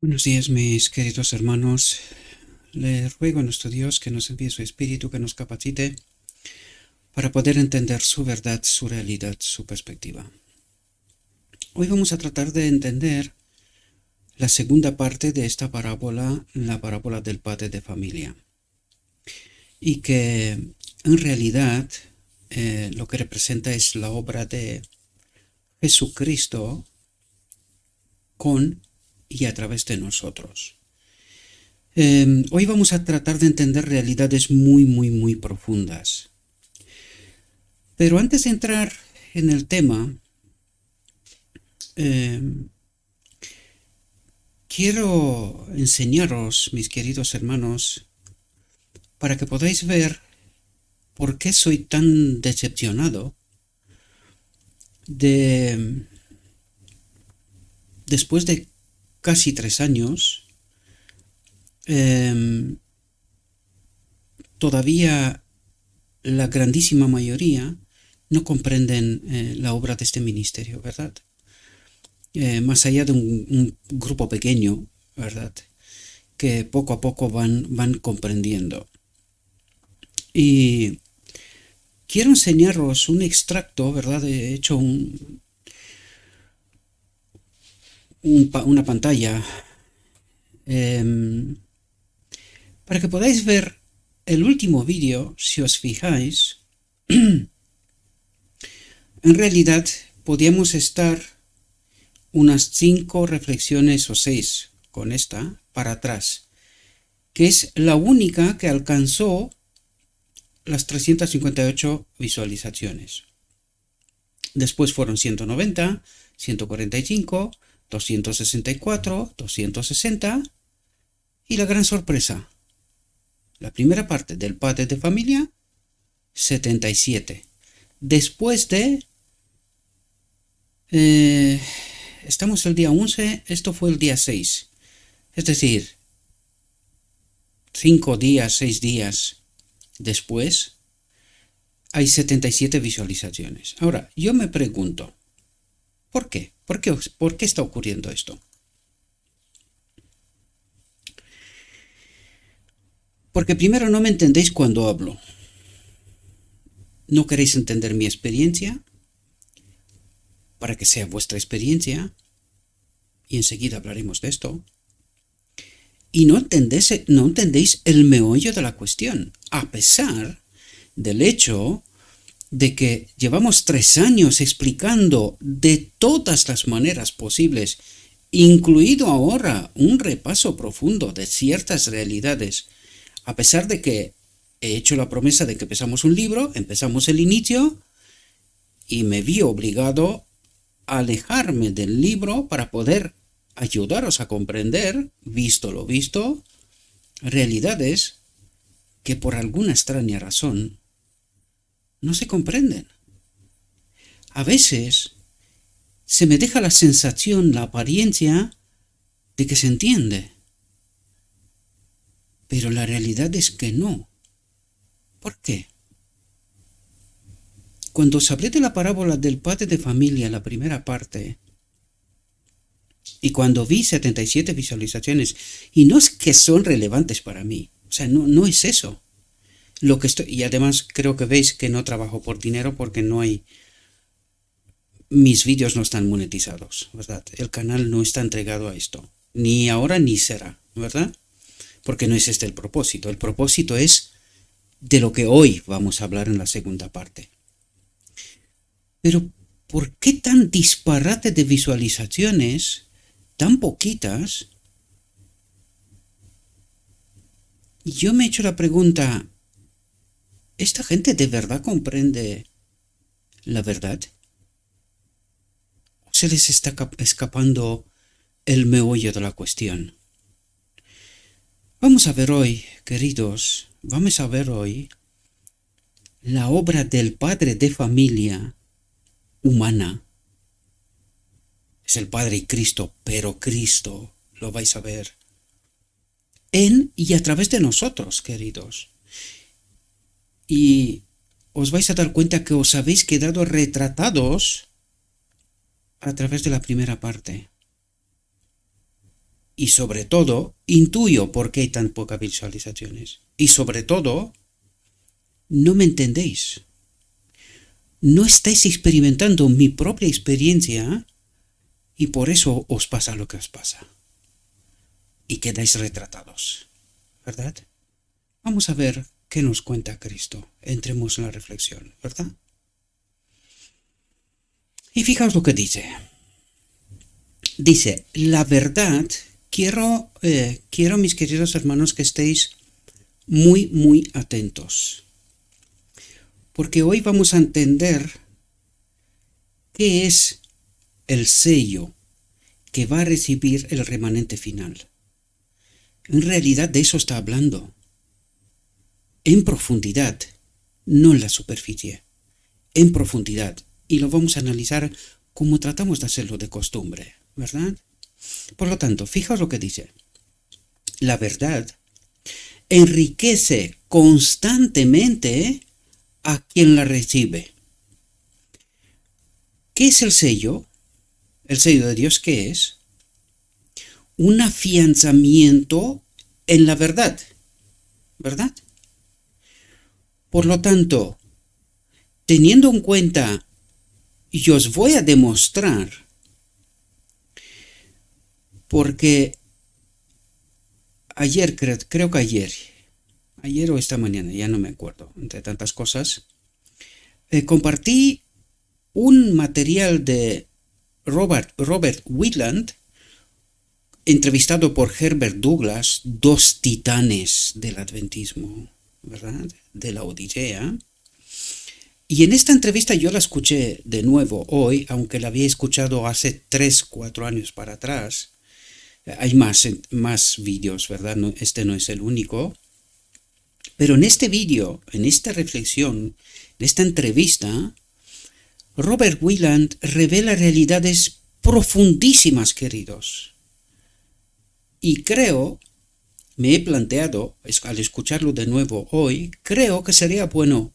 Buenos días, mis queridos hermanos. Le ruego a nuestro Dios que nos envíe su Espíritu, que nos capacite para poder entender su verdad, su realidad, su perspectiva. Hoy vamos a tratar de entender la segunda parte de esta parábola, la parábola del padre de familia. Y que en realidad lo que representa es la obra de Jesucristo con y a través de nosotros. Hoy vamos a tratar de entender realidades muy profundas. Pero antes de entrar en el tema, eh, quiero enseñaros, mis queridos hermanos, para que podáis ver por qué soy tan decepcionado de, después de casi 3 años, eh, todavía la grandísima mayoría no comprenden la obra de este ministerio, ¿verdad? Más allá de un grupo pequeño, ¿verdad? Que poco a poco van comprendiendo. Y quiero enseñaros un extracto, ¿verdad? He hecho una pantalla eh, para que podáis ver el último vídeo, si os fijáis. En realidad, podíamos estar unas 5 reflexiones o 6 con esta para atrás, que es la única que alcanzó las 358 visualizaciones. Después fueron 190, 145, 264, 260 y la gran sorpresa, la primera parte del padre de familia, 77. Después de... estamos el día 11, esto fue el día 6. Es decir, 5 días, 6 días después, hay 77 visualizaciones. Ahora, yo me pregunto, ¿por qué? ¿Por qué está ocurriendo esto? Porque primero no me entendéis cuando hablo. No queréis entender mi experiencia para que sea vuestra experiencia. Y enseguida hablaremos de esto. Y no entendéis el meollo de la cuestión, a pesar del hecho de que llevamos 3 años explicando de todas las maneras posibles, incluido ahora un repaso profundo de ciertas realidades, a pesar de que he hecho la promesa de que empezamos un libro, empezamos el inicio y me vi obligado a alejarme del libro para poder ayudaros a comprender, visto lo visto, realidades que por alguna extraña razón no se comprenden. A veces se me deja la sensación, la apariencia de que se entiende, pero la realidad es que no. ¿Por qué? Cuando os hablé de la parábola del padre de familia, la primera parte, y cuando vi 77 visualizaciones, y no es que son relevantes para mí, o sea, no es eso. Lo que estoy, y además creo que veis que no trabajo por dinero porque no hay, mis vídeos no están monetizados, ¿verdad? El canal no está entregado a esto, ni ahora ni será, ¿verdad? Porque no es este el propósito es de lo que hoy vamos a hablar en la segunda parte. Pero, ¿por qué tan disparate de visualizaciones, tan poquitas? Yo me he hecho la pregunta, ¿esta gente de verdad comprende la verdad? ¿O se les está escapando el meollo de la cuestión? Vamos a ver hoy, queridos, vamos a ver hoy la obra del padre de familia humana. Es el Padre y Cristo, pero Cristo lo vais a ver en y a través de nosotros, queridos. Y os vais a dar cuenta que os habéis quedado retratados a través de la primera parte. Y sobre todo, intuyo por qué hay tan pocas visualizaciones. Y sobre todo, no me entendéis. No estáis experimentando mi propia experiencia y por eso os pasa lo que os pasa. Y quedáis retratados, ¿verdad? Vamos a ver qué nos cuenta Cristo. Entremos en la reflexión, ¿verdad? Y fijaos lo que dice. Dice, la verdad, quiero mis queridos hermanos que estéis muy, muy atentos. Porque hoy vamos a entender qué es el sello que va a recibir el remanente final. En realidad de eso está hablando. En profundidad, no en la superficie. En profundidad. Y lo vamos a analizar como tratamos de hacerlo de costumbre, ¿verdad? Por lo tanto, fijaos lo que dice. La verdad enriquece constantemente a quien la recibe. ¿Qué es el sello? ¿El sello de Dios qué es? Un afianzamiento en la verdad, ¿verdad? Por lo tanto, teniendo en cuenta, y os voy a demostrar, porque ayer, creo que ayer o esta mañana, ya no me acuerdo, entre tantas cosas, compartí un material de Robert Wheatland, entrevistado por Herbert Douglas, dos titanes del adventismo, ¿verdad? De la Odisea. Y en esta entrevista yo la escuché de nuevo hoy, aunque la había escuchado hace 3-4 años para atrás. Hay más vídeos, ¿verdad? No, este no es el único. Pero en este vídeo, en esta reflexión, en esta entrevista, Robert Wheatland revela realidades profundísimas, queridos. Y creo, me he planteado, al escucharlo de nuevo hoy, creo que sería bueno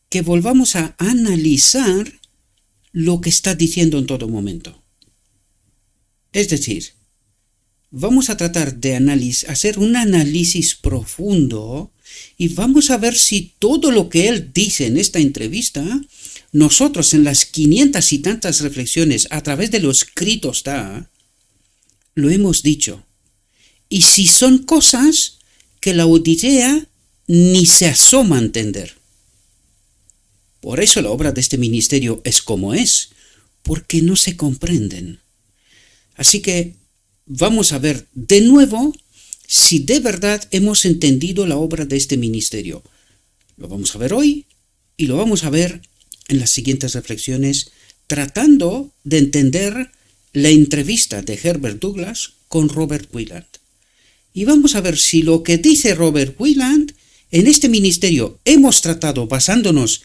que volvamos a analizar lo que está diciendo en todo momento. Es decir, vamos a tratar de hacer un análisis profundo y vamos a ver si todo lo que él dice en esta entrevista, nosotros en las 500 y tantas reflexiones a través de lo escrito está, lo hemos dicho. Y si son cosas que la Odisea ni se asoma a entender. Por eso la obra de este ministerio es como es, porque no se comprenden. Así que vamos a ver de nuevo si de verdad hemos entendido la obra de este ministerio. Lo vamos a ver hoy y lo vamos a ver en las siguientes reflexiones, tratando de entender la entrevista de Herbert Douglas con Robert Wheatland. Y vamos a ver si lo que dice Robert Wheatland en este ministerio hemos tratado basándonos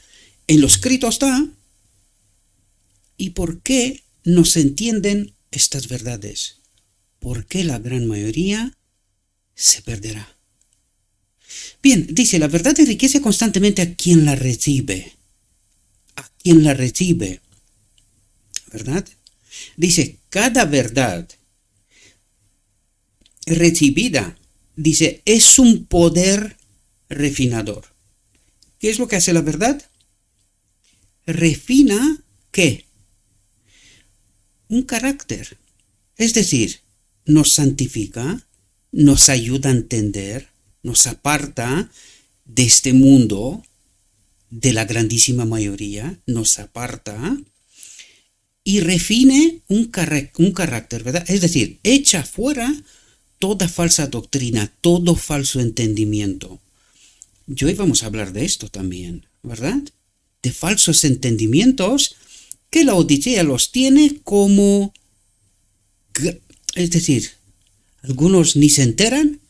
en lo escrito está y por qué no se entienden estas verdades. ¿Por qué la gran mayoría se perderá? Bien, dice, la verdad enriquece constantemente a quien la recibe. A quien la recibe. ¿Verdad? Dice, cada verdad recibida, dice, es un poder refinador. ¿Qué es lo que hace la verdad? Refina, ¿qué? Un carácter. Es decir, nos santifica, nos ayuda a entender, nos aparta de este mundo, de la grandísima mayoría, nos aparta y refine un carácter, ¿verdad? Es decir, echa fuera toda falsa doctrina, todo falso entendimiento. Y hoy vamos a hablar de esto también, ¿verdad? De falsos entendimientos que la Odisea los tiene como... Es decir, algunos ni se enteran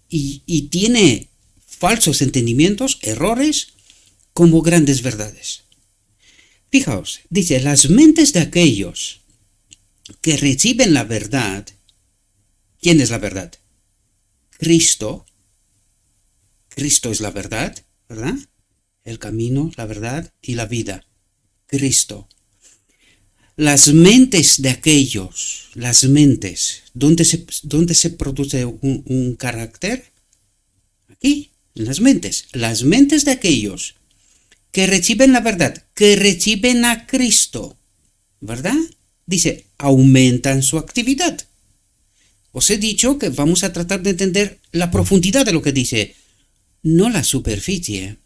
y tiene falsos entendimientos, errores, como grandes verdades. Fijaos, dice, las mentes de aquellos que reciben la verdad. ¿Quién es la verdad? Cristo. Cristo es la verdad, ¿verdad? El camino, la verdad y la vida. Cristo. las mentes de aquellos, las mentes, ¿dónde se produce un carácter? Aquí, en las mentes de aquellos que reciben la verdad, que reciben a Cristo, ¿verdad? Dice, aumentan su actividad. Os he dicho que vamos a tratar de entender la profundidad de lo que dice, no la superficie.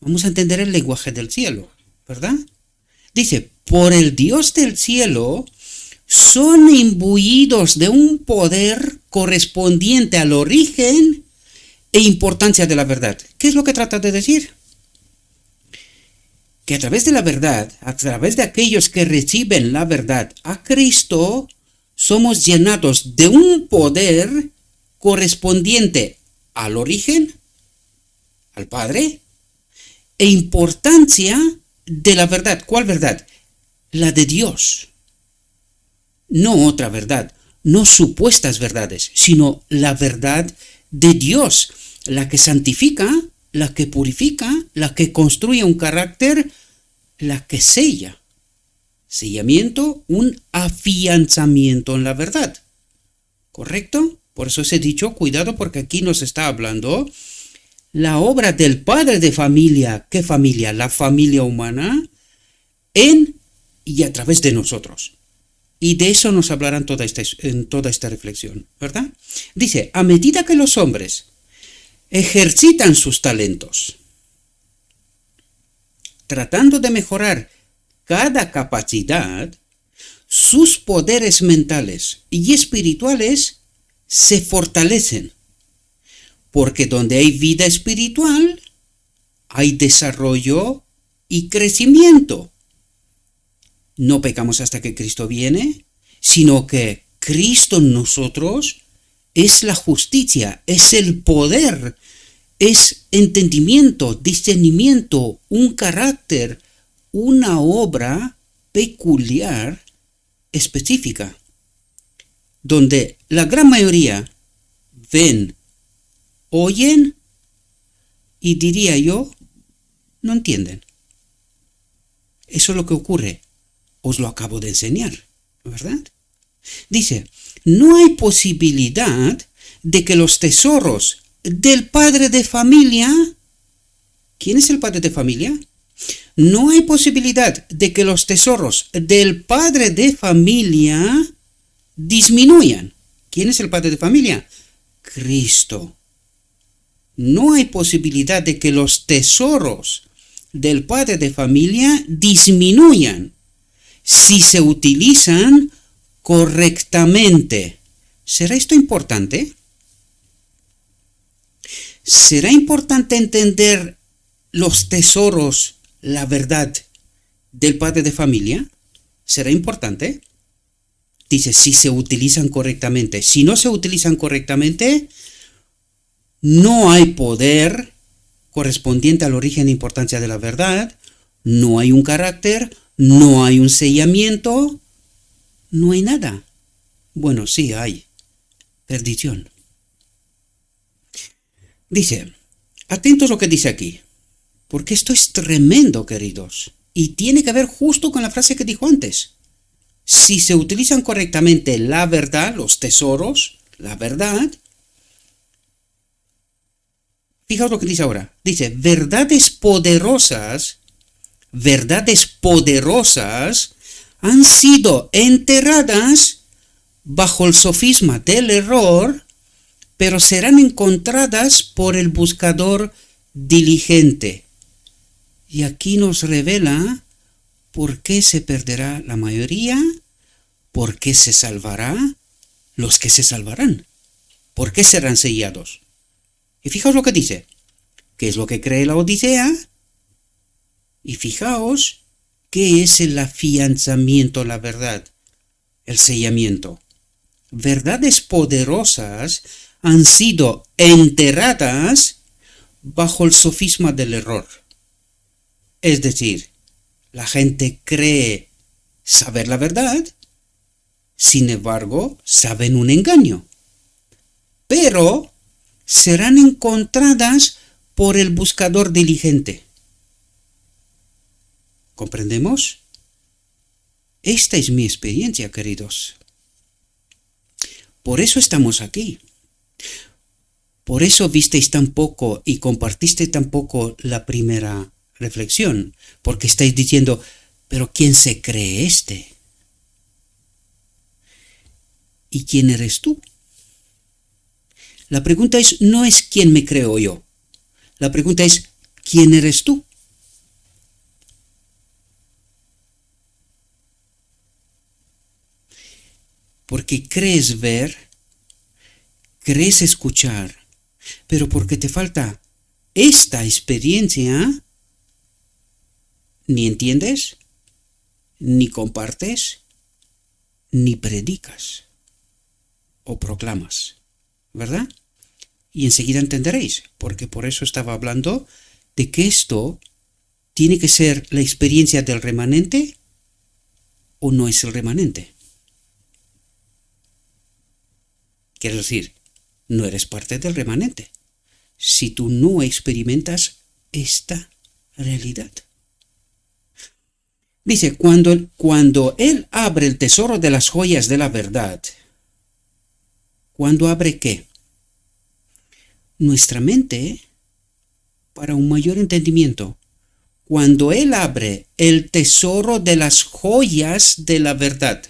Vamos a entender el lenguaje del cielo, ¿verdad? Dice, por el Dios del cielo son imbuidos de un poder correspondiente al origen e importancia de la verdad. ¿Qué es lo que trata de decir? Que a través de la verdad, a través de aquellos que reciben la verdad a Cristo, somos llenados de un poder correspondiente al origen, al Padre, e importancia de la verdad. ¿Cuál verdad? La de Dios. No otra verdad, no supuestas verdades, sino la verdad de Dios, la que santifica, la que purifica, la que construye un carácter, la que sella. Sellamiento, un afianzamiento en la verdad. ¿Correcto? Por eso os he dicho, cuidado, porque aquí nos está hablando la obra del padre de familia. ¿Qué familia? La familia humana en y a través de nosotros. Y de eso nos hablarán en toda esta reflexión, ¿verdad? Dice, a medida que los hombres ejercitan sus talentos, tratando de mejorar cada capacidad, sus poderes mentales y espirituales se fortalecen. Porque donde hay vida espiritual, hay desarrollo y crecimiento. No pecamos hasta que Cristo viene, sino que Cristo en nosotros es la justicia, es el poder, es entendimiento, discernimiento, un carácter, una obra peculiar, específica, donde la gran mayoría ven, oyen y diría yo, no entienden. Eso es lo que ocurre. Os lo acabo de enseñar, ¿verdad? Dice, no hay posibilidad de que los tesoros del padre de familia... ¿Quién es el padre de familia? No hay posibilidad de que los tesoros del padre de familia disminuyan. ¿Quién es el padre de familia? Cristo. No hay posibilidad de que los tesoros del padre de familia disminuyan si se utilizan correctamente. ¿Será esto importante? ¿Será importante entender los tesoros, la verdad del padre de familia? ¿Será importante? Dice, si se utilizan correctamente. Si no se utilizan correctamente, no hay poder correspondiente al origen e importancia de la verdad, no hay un carácter, no hay un sellamiento, no hay nada. Bueno, sí hay. Perdición. Dice, atentos a lo que dice aquí, porque esto es tremendo, queridos, y tiene que ver justo con la frase que dijo antes. Si se utilizan correctamente la verdad, los tesoros, la verdad, fijaos lo que dice ahora. Dice, verdades poderosas han sido enterradas bajo el sofisma del error, pero serán encontradas por el buscador diligente. Y aquí nos revela por qué se perderá la mayoría, por qué se salvará los que se salvarán, por qué serán sellados. Y fijaos lo que dice, ¿qué es lo que cree la Odisea? Y fijaos qué es el afianzamiento, la verdad, el sellamiento. Verdades poderosas han sido enterradas bajo el sofisma del error. Es decir, la gente cree saber la verdad, sin embargo, saben un engaño. Pero serán encontradas por el buscador diligente. ¿Comprendemos? Esta es mi experiencia, queridos. Por eso estamos aquí. Por eso visteis tan poco y compartiste tan poco la primera reflexión. Porque estáis diciendo, pero ¿quién se cree este? ¿Y quién eres tú? La pregunta no es quién me creo yo. La pregunta es, ¿quién eres tú? Porque crees ver, crees escuchar, pero porque te falta esta experiencia, ni entiendes, ni compartes, ni predicas o proclamas, ¿verdad? Y enseguida entenderéis, porque por eso estaba hablando de que esto tiene que ser la experiencia del remanente o no es el remanente. Quiero decir, no eres parte del remanente si tú no experimentas esta realidad. Dice, cuando Él abre el tesoro de las joyas de la verdad, ¿cuándo abre qué? Nuestra mente para un mayor entendimiento. Cuando Él abre el tesoro de las joyas de la verdad.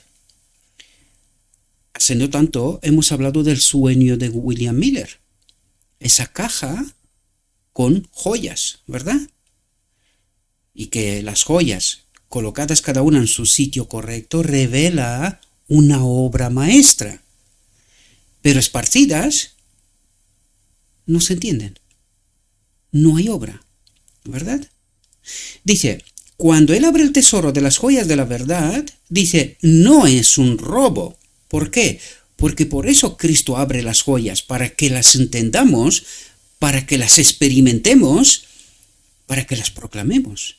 Hace no tanto hemos hablado del sueño de William Miller. Esa caja con joyas, ¿verdad? Y que las joyas, colocadas cada una en su sitio correcto, revela una obra maestra. Pero esparcidas, no se entienden. No hay obra, ¿verdad? Dice, cuando Él abre el tesoro de las joyas de la verdad, dice, no es un robo. ¿Por qué? Porque por eso Cristo abre las joyas, para que las entendamos, para que las experimentemos, para que las proclamemos.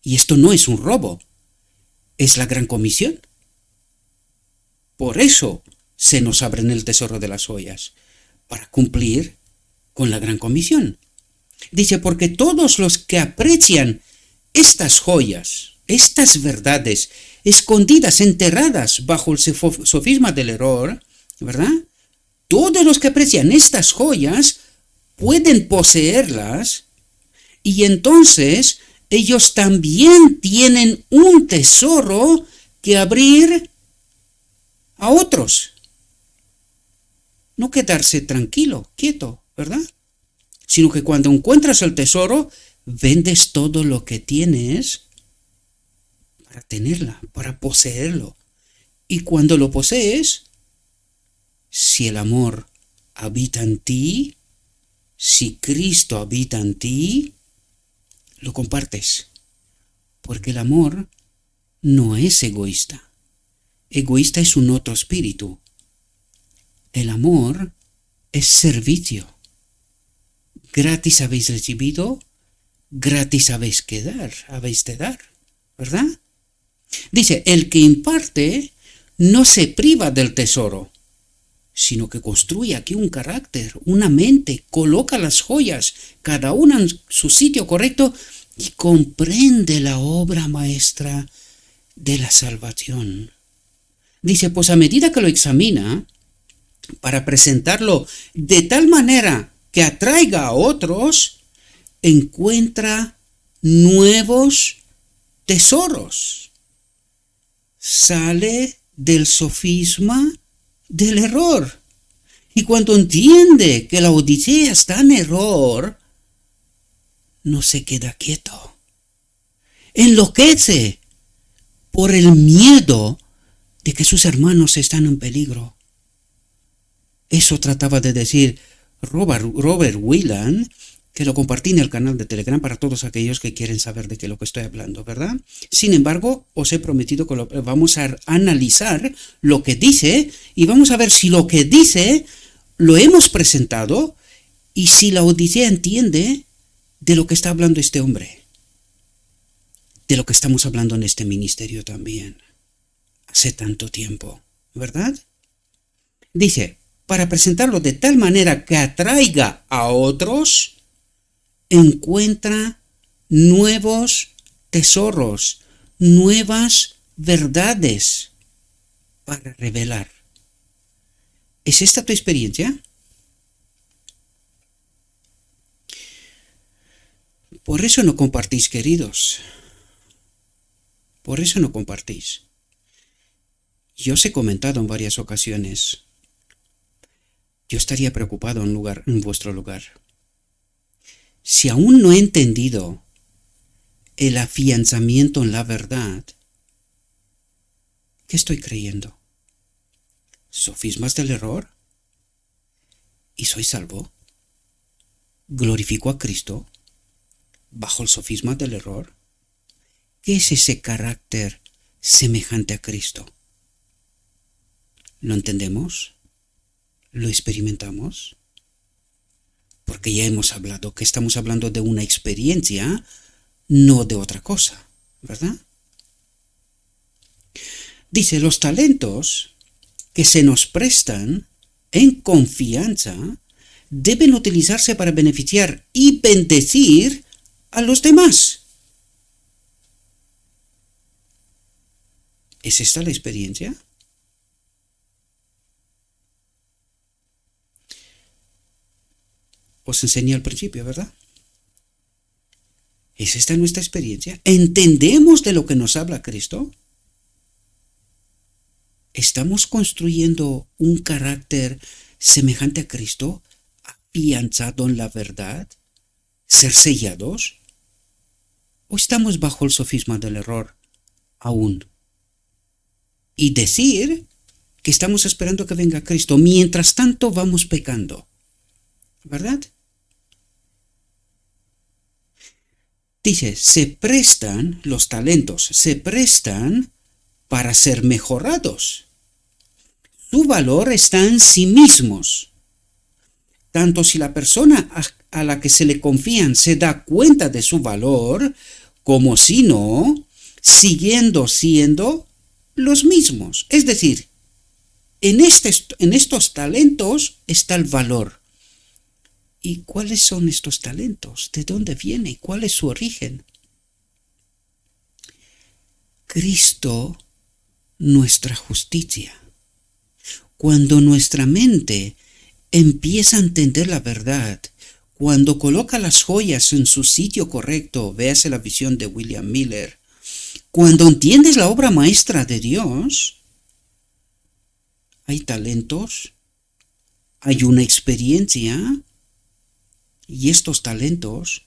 Y esto no es un robo, es la gran comisión. Por eso se nos abre el tesoro de las joyas, para cumplir con la gran comisión. Dice, porque todos los que aprecian estas joyas, estas verdades, escondidas, enterradas bajo el sofisma del error, ¿verdad? Todos los que aprecian estas joyas pueden poseerlas y entonces ellos también tienen un tesoro que abrir a otros. No quedarse tranquilo, quieto, ¿verdad? Sino que cuando encuentras el tesoro, vendes todo lo que tienes para tenerla, para poseerlo. Y cuando lo posees, si el amor habita en ti, si Cristo habita en ti, lo compartes. Porque el amor no es egoísta. Egoísta es un otro espíritu. El amor es servicio. Gratis habéis recibido, gratis habéis de dar, ¿verdad? Dice, el que imparte no se priva del tesoro, sino que construye aquí un carácter, una mente, coloca las joyas, cada una en su sitio correcto y comprende la obra maestra de la salvación. Dice, pues a medida que lo examina, para presentarlo de tal manera que atraiga a otros, encuentra nuevos tesoros. Sale del sofisma del error. Y cuando entiende que la Odisea está en error, no se queda quieto. Enloquece por el miedo de que sus hermanos están en peligro. Eso trataba de decir Robert Wieland, que lo compartí en el canal de Telegram para todos aquellos que quieren saber de qué es lo que estoy hablando, ¿verdad? Sin embargo, os he prometido que vamos a analizar lo que dice y vamos a ver si lo que dice lo hemos presentado y si la Odisea entiende de lo que está hablando este hombre, de lo que estamos hablando en este ministerio también, hace tanto tiempo, ¿verdad? Dice, para presentarlo de tal manera que atraiga a otros, encuentra nuevos tesoros, nuevas verdades para revelar. ¿Es esta tu experiencia? Por eso no compartís, queridos. Por eso no compartís. Yo os he comentado en varias ocasiones. Yo estaría preocupado en vuestro lugar. Si aún no he entendido el afianzamiento en la verdad, ¿qué estoy creyendo? ¿Sofismas del error? ¿Y soy salvo? ¿Glorifico a Cristo bajo el sofisma del error? ¿Qué es ese carácter semejante a Cristo? ¿Lo entendemos? ¿Lo experimentamos? Porque ya hemos hablado que estamos hablando de una experiencia, no de otra cosa, ¿verdad? Dice, los talentos que se nos prestan en confianza deben utilizarse para beneficiar y bendecir a los demás. ¿Es esta la experiencia? Os enseñé al principio, ¿verdad? ¿Es esta nuestra experiencia? ¿Entendemos de lo que nos habla Cristo? ¿Estamos construyendo un carácter semejante a Cristo, afianzado en la verdad, ser sellados? ¿O estamos bajo el sofisma del error aún? Y decir que estamos esperando que venga Cristo, mientras tanto vamos pecando, ¿verdad? Dice, los talentos se prestan para ser mejorados. Su valor está en sí mismos. Tanto si la persona a la que se le confían se da cuenta de su valor, como si no, siguiendo siendo los mismos. Es decir, en estos talentos está el valor. ¿Y cuáles son estos talentos? ¿De dónde viene? ¿Cuál es su origen? Cristo, nuestra justicia. Cuando nuestra mente empieza a entender la verdad, cuando coloca las joyas en su sitio correcto, véase la visión de William Miller, cuando entiendes la obra maestra de Dios, hay talentos, hay una experiencia, y estos talentos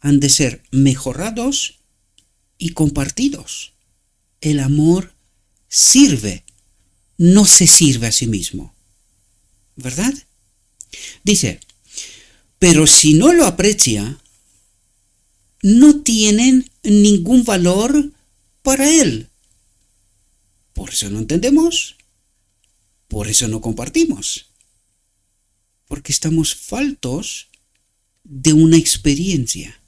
han de ser mejorados y compartidos. El amor sirve, no se sirve a sí mismo, ¿verdad? Dice, pero si no lo aprecia, no tienen ningún valor para él. Por eso no entendemos, por eso no compartimos, porque estamos faltos de una experiencia.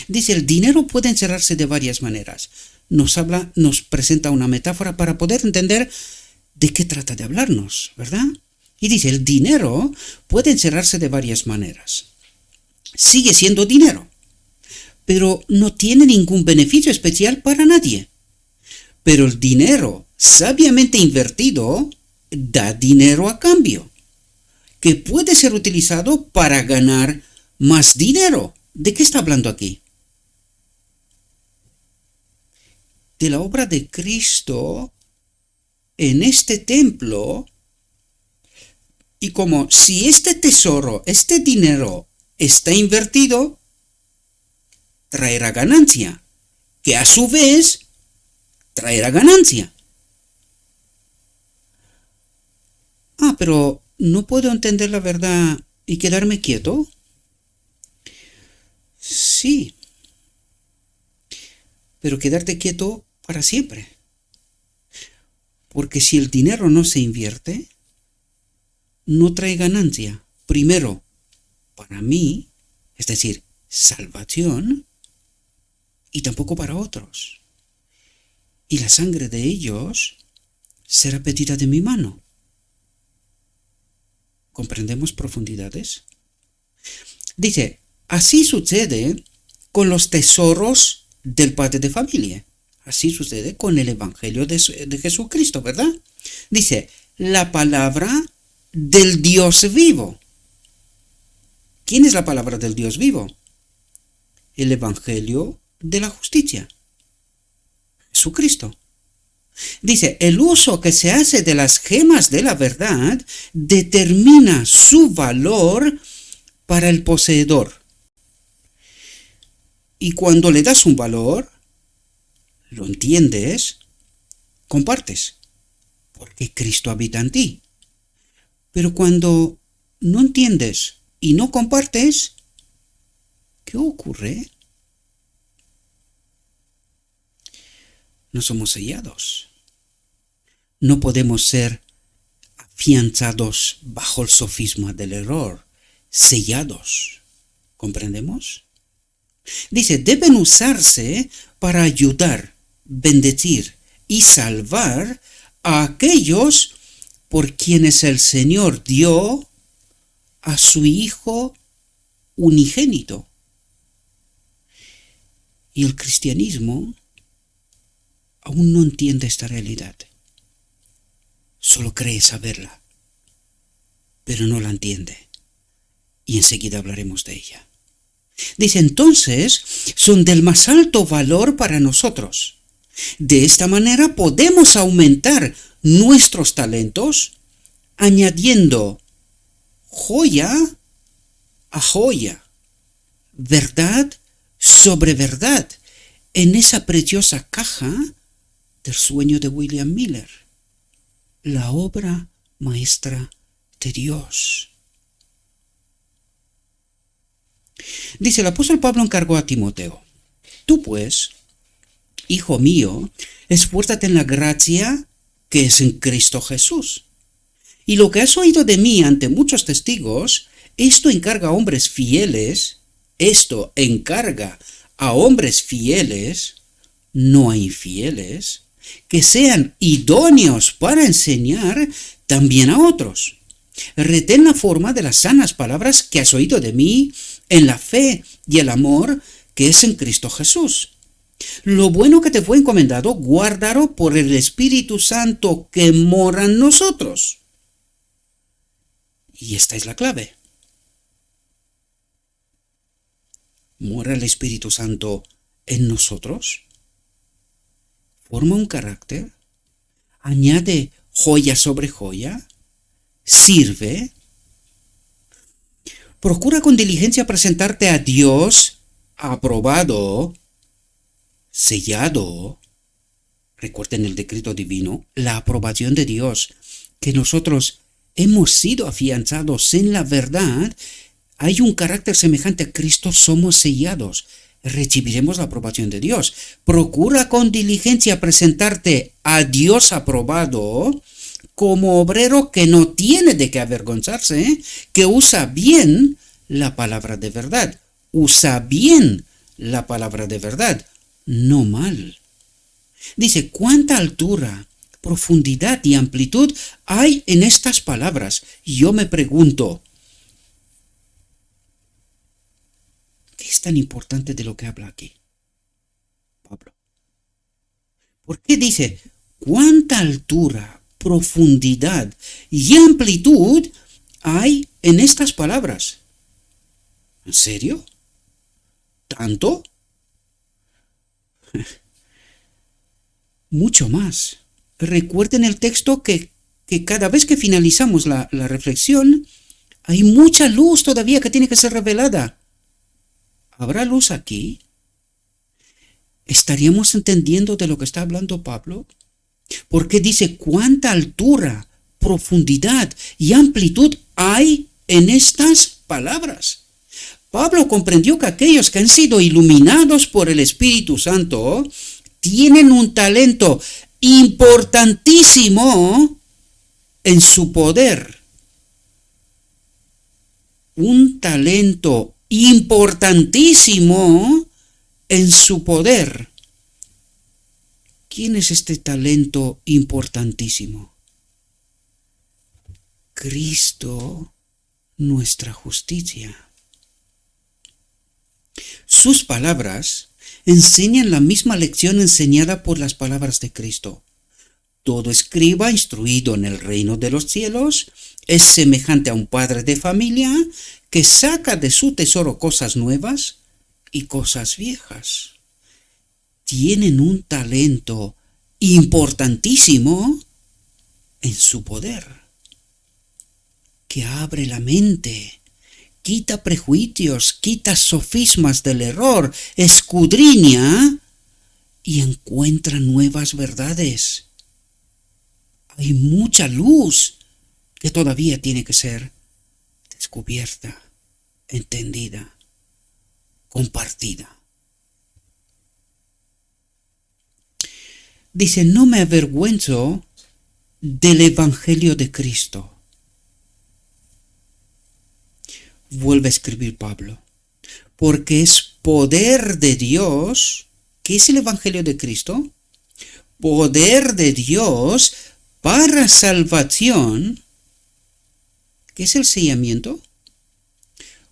Dice, el dinero puede encerrarse de varias maneras. Nos presenta una metáfora para poder entender de qué trata de hablarnos, ¿verdad? Y dice, el dinero puede encerrarse de varias maneras. Sigue siendo dinero, pero no tiene ningún beneficio especial para nadie. Pero el dinero sabiamente invertido da dinero a cambio, que puede ser utilizado para ganar más dinero. ¿De qué está hablando aquí? De la obra de Cristo en este templo, y como si este tesoro, este dinero está invertido, traerá ganancia, que a su vez traerá ganancia. Pero ¿no puedo entender la verdad y quedarme quieto? Sí, pero quedarte quieto para siempre. Porque si el dinero no se invierte, no trae ganancia. Primero, para mí, es decir, salvación, y tampoco para otros. Y la sangre de ellos será pedida de mi mano. ¿Comprendemos profundidades? Dice, así sucede con los tesoros del padre de familia. Así sucede con el Evangelio de Jesucristo, ¿verdad? Dice, la palabra del Dios vivo. ¿Quién es la palabra del Dios vivo? El Evangelio de la justicia. Jesucristo. Dice, el uso que se hace de las gemas de la verdad determina su valor para el poseedor. Y cuando le das un valor, lo entiendes, compartes, porque Cristo habita en ti. Pero cuando no entiendes y no compartes, ¿qué ocurre? No somos sellados. No podemos ser afianzados bajo el sofisma del error, sellados. ¿Comprendemos? Dice, deben usarse para ayudar, bendecir y salvar a aquellos por quienes el Señor dio a su Hijo unigénito. Y el cristianismo aún no entiende esta realidad. Solo cree saberla, pero no la entiende. Y enseguida hablaremos de ella. Dice, entonces, son del más alto valor para nosotros. De esta manera podemos aumentar nuestros talentos añadiendo joya a joya, verdad sobre verdad, en esa preciosa caja del sueño de William Miller, la obra maestra de Dios. Dice, el apóstol Pablo encargó a Timoteo, tú pues, hijo mío, esfuérzate en la gracia que es en Cristo Jesús. Y lo que has oído de mí ante muchos testigos, esto encarga a hombres fieles, no a infieles, que sean idóneos para enseñar también a otros. Retén la forma de las sanas palabras que has oído de mí en la fe y el amor que es en Cristo Jesús. Lo bueno que te fue encomendado, guárdalo por el Espíritu Santo que mora en nosotros. Y esta es la clave. ¿Mora el Espíritu Santo en nosotros? ¿Forma un carácter? ¿Añade joya sobre joya? ¿Sirve? Procura con diligencia presentarte a Dios aprobado, sellado. Recuerden el decreto divino, la aprobación de Dios, que nosotros hemos sido afianzados en la verdad. Hay un carácter semejante a Cristo, somos sellados. Recibiremos la aprobación de Dios. Procura con diligencia presentarte a Dios aprobado como obrero que no tiene de qué avergonzarse, que usa bien la palabra de verdad. Usa bien la palabra de verdad, no mal. Dice, ¿cuánta altura, profundidad y amplitud hay en estas palabras? Y yo me pregunto, ¿qué es tan importante de lo que habla aquí Pablo? ¿Por qué dice, cuánta altura, profundidad y amplitud hay en estas palabras? ¿En serio? ¿Tanto? Mucho más. Recuerden el texto que cada vez que finalizamos la reflexión, hay mucha luz todavía que tiene que ser revelada. ¿Habrá luz aquí? ¿Estaríamos entendiendo de lo que está hablando Pablo? Porque dice, ¿cuánta altura, profundidad y amplitud hay en estas palabras? Pablo comprendió que aquellos que han sido iluminados por el Espíritu Santo tienen un talento importantísimo en su poder. Un talento importantísimo en su poder. ¿Quién es este talento importantísimo? Cristo, nuestra justicia. Sus palabras enseñan la misma lección enseñada por las palabras de Cristo. Todo escriba instruido en el reino de los cielos es semejante a un padre de familia que saca de su tesoro cosas nuevas y cosas viejas. Tienen un talento importantísimo en su poder, que abre la mente, quita prejuicios, quita sofismas del error, escudriña y encuentra nuevas verdades. Hay mucha luz que todavía tiene que ser descubierta, entendida, compartida. Dice, no me avergüenzo del Evangelio de Cristo. Vuelve a escribir Pablo, porque es poder de Dios. ¿Qué es el Evangelio de Cristo? Poder de Dios para salvación. ¿Qué es el sellamiento?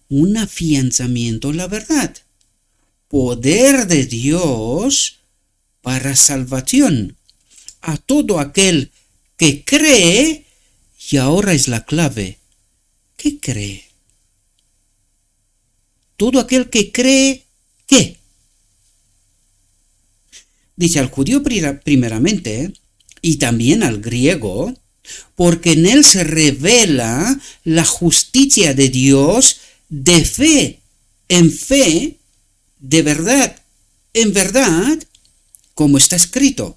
Un afianzamiento en la verdad. Poder de Dios para salvación a todo aquel que cree, y ahora es la clave. ¿Qué cree? Todo aquel que cree, ¿qué? Dice al judío primeramente, y también al griego, porque en él se revela la justicia de Dios de fe, de verdad, en verdad, como está escrito,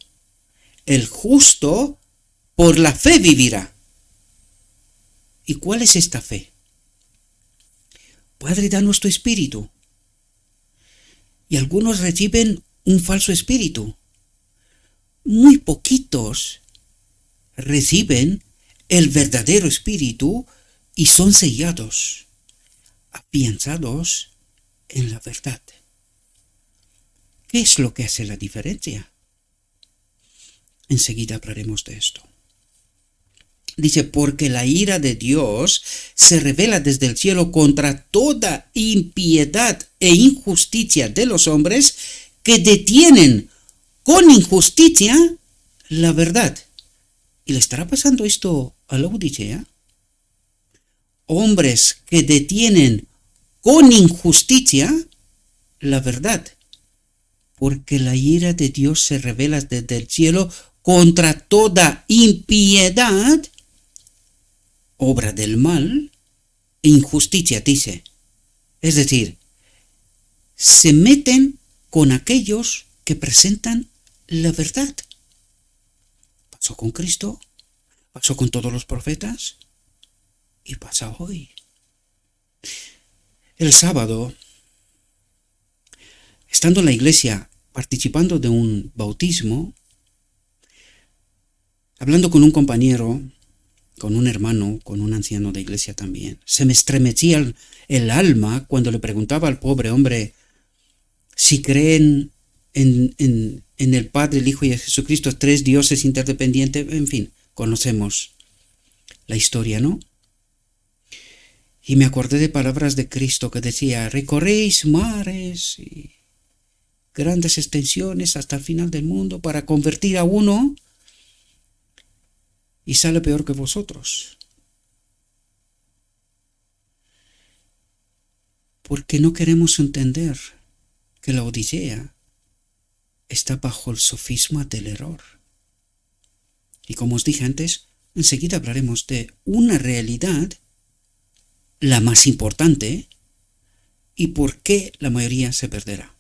el justo por la fe vivirá. ¿Y cuál es esta fe? Padre, danos tu espíritu. Y algunos reciben un falso espíritu. Muy poquitos reciben el verdadero espíritu y son sellados, afianzados en la verdad. ¿Qué es lo que hace la diferencia? Enseguida hablaremos de esto. Dice, porque la ira de Dios se revela desde el cielo contra toda impiedad e injusticia de los hombres que detienen con injusticia la verdad. ¿Y le estará pasando esto a la Odisea? Hombres que detienen con injusticia la verdad. Porque la ira de Dios se revela desde el cielo contra toda impiedad, obra del mal, e injusticia, dice. Es decir, se meten con aquellos que presentan la verdad. Pasó con Cristo, pasó con todos los profetas y pasa hoy. El sábado, estando en la iglesia participando de un bautismo, hablando con un compañero, con un hermano, con un anciano de iglesia también, se me estremecía el alma cuando le preguntaba al pobre hombre si creen en el Padre, el Hijo y el Jesucristo, tres dioses interdependientes. En fin, conocemos la historia, ¿no? Y me acordé de palabras de Cristo que decía, recorréis mares y grandes extensiones hasta el final del mundo para convertir a uno y sale peor que vosotros. Porque no queremos entender que la Odisea está bajo el sofisma del error. Y como os dije antes, enseguida hablaremos de una realidad, la más importante, y por qué la mayoría se perderá.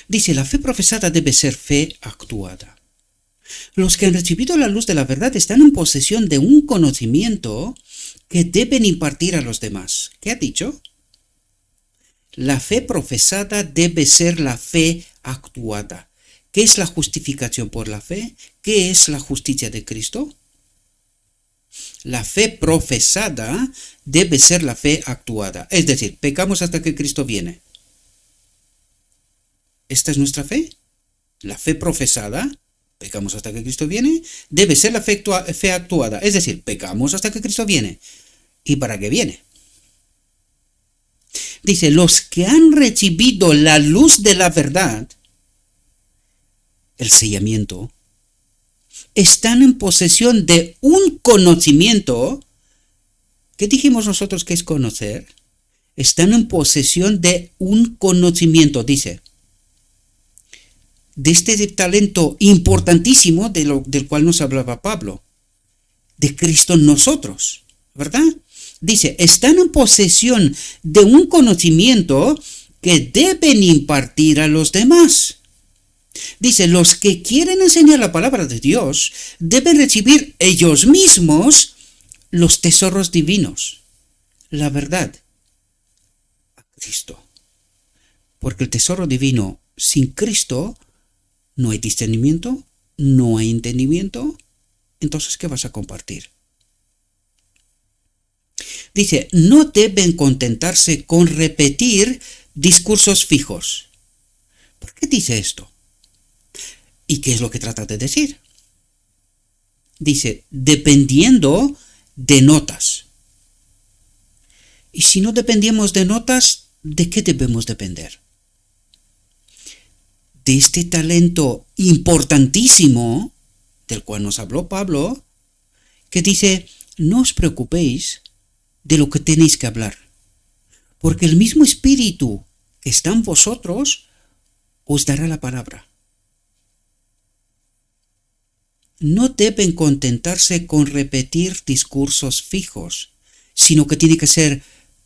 Dice, la fe profesada debe ser fe actuada. Los que han recibido la luz de la verdad están en posesión de un conocimiento que deben impartir a los demás. ¿Qué ha dicho? La fe profesada debe ser la fe actuada. ¿Qué es la justificación por la fe? ¿Qué es la justicia de Cristo? La fe profesada debe ser la fe actuada. Es decir, pecamos hasta que Cristo viene. ¿Esta es nuestra fe? La fe profesada, pecamos hasta que Cristo viene, debe ser la fe actuada. Es decir, pecamos hasta que Cristo viene. ¿Y para qué viene? Dice, los que han recibido la luz de la verdad, el sellamiento, están en posesión de un conocimiento. ¿Qué dijimos nosotros que es conocer? Están en posesión de un conocimiento, dice, de este talento importantísimo del cual nos hablaba Pablo, de Cristo en nosotros, ¿verdad? Dice, están en posesión de un conocimiento que deben impartir a los demás. Dice, los que quieren enseñar la palabra de Dios deben recibir ellos mismos los tesoros divinos, la verdad, a Cristo. Porque el tesoro divino, sin Cristo, no hay discernimiento, no hay entendimiento. Entonces, ¿qué vas a compartir? Dice, no deben contentarse con repetir discursos fijos. ¿Por qué dice esto? ¿Y qué es lo que trata de decir? Dice, dependiendo de notas. Y si no dependemos de notas, ¿de qué debemos depender? De este talento importantísimo, del cual nos habló Pablo, que dice, no os preocupéis de lo que tenéis que hablar, porque el mismo Espíritu que está en vosotros os dará la palabra. No deben contentarse con repetir discursos fijos, sino que tiene que ser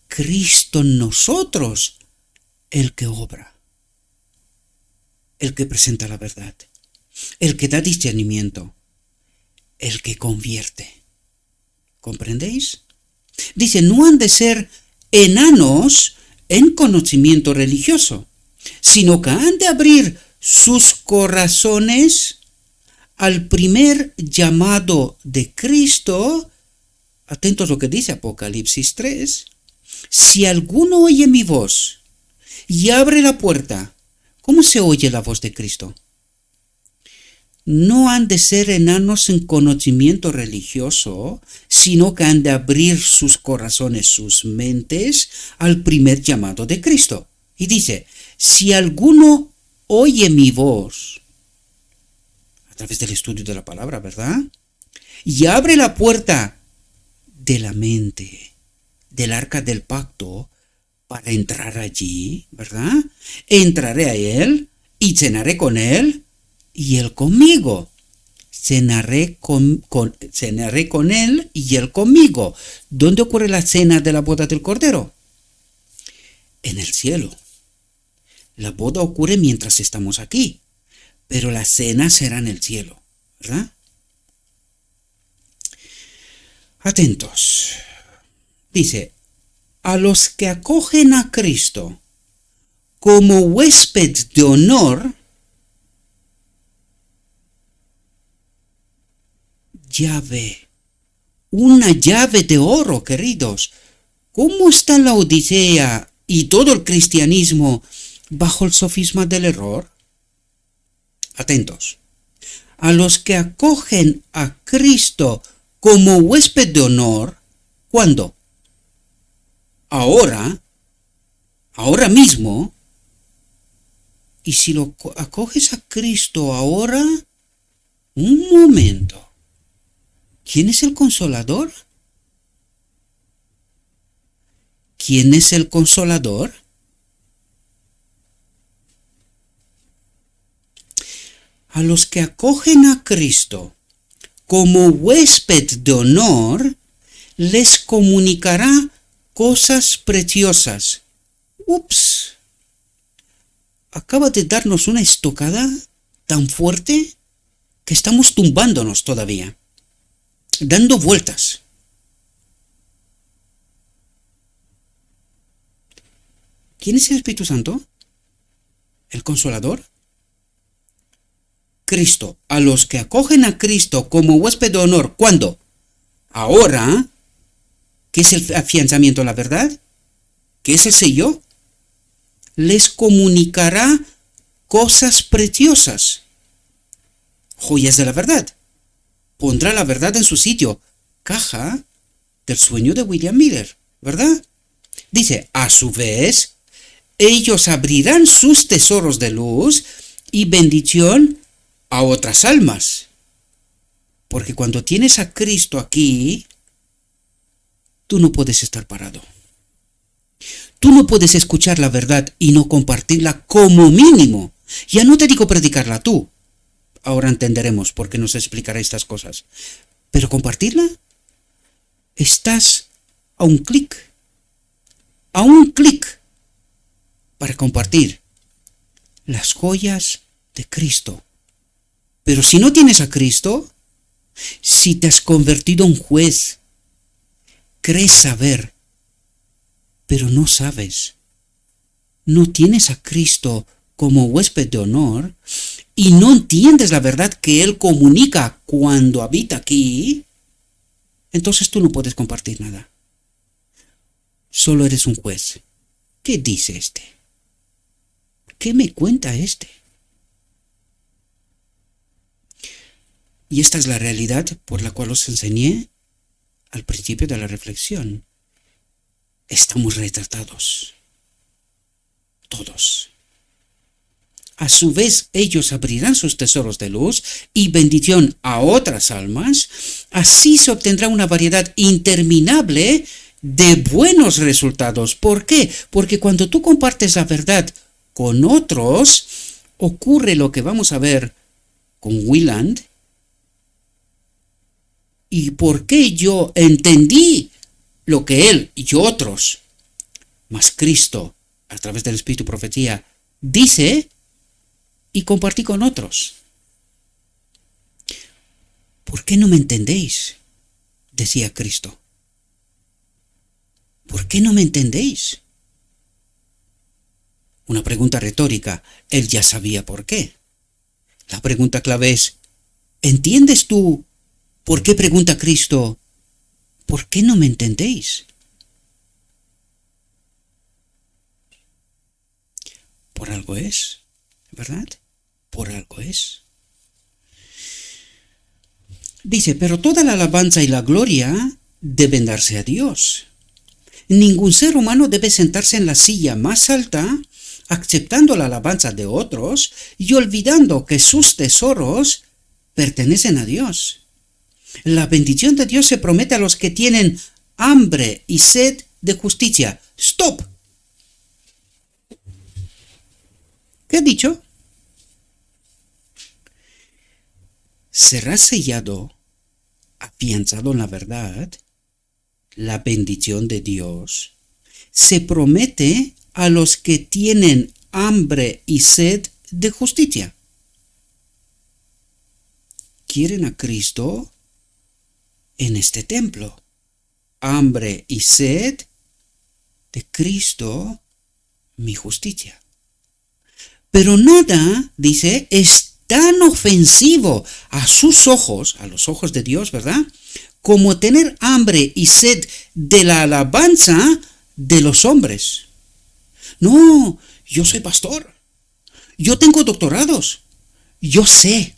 Cristo en nosotros el que obra, el que presenta la verdad, el que da discernimiento, el que convierte. ¿Comprendéis? Dice, no han de ser enanos en conocimiento religioso, sino que han de abrir sus corazones al primer llamado de Cristo. Atentos a lo que dice Apocalipsis 3. Si alguno oye mi voz y abre la puerta, ¿cómo se oye la voz de Cristo? No han de ser enanos en conocimiento religioso, sino que han de abrir sus corazones, sus mentes, al primer llamado de Cristo. Y dice, si alguno oye mi voz, a través del estudio de la palabra, ¿verdad? Y abre la puerta de la mente, del arca del pacto, para entrar allí, ¿verdad? Entraré a él y cenaré con él y él conmigo. Cenaré con él y él conmigo. ¿Dónde ocurre la cena de la boda del Cordero? En el cielo. La boda ocurre mientras estamos aquí, pero la cena será en el cielo, ¿verdad? Atentos. Dice, a los que acogen a Cristo como huésped de honor, llave, una llave de oro, queridos. ¿Cómo está la Odisea y todo el cristianismo bajo el sofisma del error? Atentos. A los que acogen a Cristo como huésped de honor, ¿cuándo? Ahora mismo. Y si lo acoges a Cristo ahora, un momento. ¿Quién es el Consolador? ¿Quién es el Consolador? A los que acogen a Cristo como huésped de honor, les comunicará cosas preciosas. Ups. Acaba de darnos una estocada tan fuerte que estamos tumbándonos todavía, dando vueltas. ¿Quién es el Espíritu Santo? ¿El Consolador? Cristo. A los que acogen a Cristo como huésped de honor, ¿cuándo? Ahora. ¿Qué es el afianzamiento a la verdad? ¿Qué es el sello? Les comunicará cosas preciosas, joyas de la verdad. Pondrá la verdad en su sitio. Caja del sueño de William Miller, ¿verdad? Dice, a su vez, ellos abrirán sus tesoros de luz y bendición a otras almas. Porque cuando tienes a Cristo aquí, tú no puedes estar parado. Tú no puedes escuchar la verdad y no compartirla como mínimo. Ya no te digo predicarla tú. Ahora entenderemos por qué nos explicará estas cosas. Pero compartirla, estás a un clic. A un clic para compartir las joyas de Cristo. Pero si no tienes a Cristo, si te has convertido en juez, crees saber, pero no sabes, no tienes a Cristo como huésped de honor y no entiendes la verdad que Él comunica cuando habita aquí, entonces tú no puedes compartir nada. Solo eres un juez. ¿Qué dice este? ¿Qué me cuenta este? Y esta es la realidad por la cual os enseñé al principio de la reflexión. Estamos retratados. Todos. A su vez, ellos abrirán sus tesoros de luz y bendición a otras almas. Así se obtendrá una variedad interminable de buenos resultados. ¿Por qué? Porque cuando tú compartes la verdad con otros, ocurre lo que vamos a ver con Wieland. ¿Y por qué yo entendí lo que él y otros, más Cristo, a través del Espíritu Profecía, dice y compartí con otros? ¿Por qué no me entendéis? Decía Cristo. ¿Por qué no me entendéis? Una pregunta retórica. Él ya sabía por qué. La pregunta clave es, ¿entiendes tú por qué pregunta Cristo? ¿Por qué no me entendéis? Por algo es, ¿verdad? Por algo es. Dice, pero toda la alabanza y la gloria deben darse a Dios. Ningún ser humano debe sentarse en la silla más alta, aceptando la alabanza de otros y olvidando que sus tesoros pertenecen a Dios. La bendición de Dios se promete a los que tienen hambre y sed de justicia. ¡Stop! ¿Qué ha dicho? Será sellado, afianzado en la verdad. La bendición de Dios se promete a los que tienen hambre y sed de justicia. ¿Quieren a Cristo en este templo? Hambre y sed de Cristo, mi justicia. Pero nada, dice, es tan ofensivo a sus ojos, a los ojos de Dios, ¿verdad?, como tener hambre y sed de la alabanza de los hombres. No, yo soy pastor. Yo tengo doctorados. Yo sé.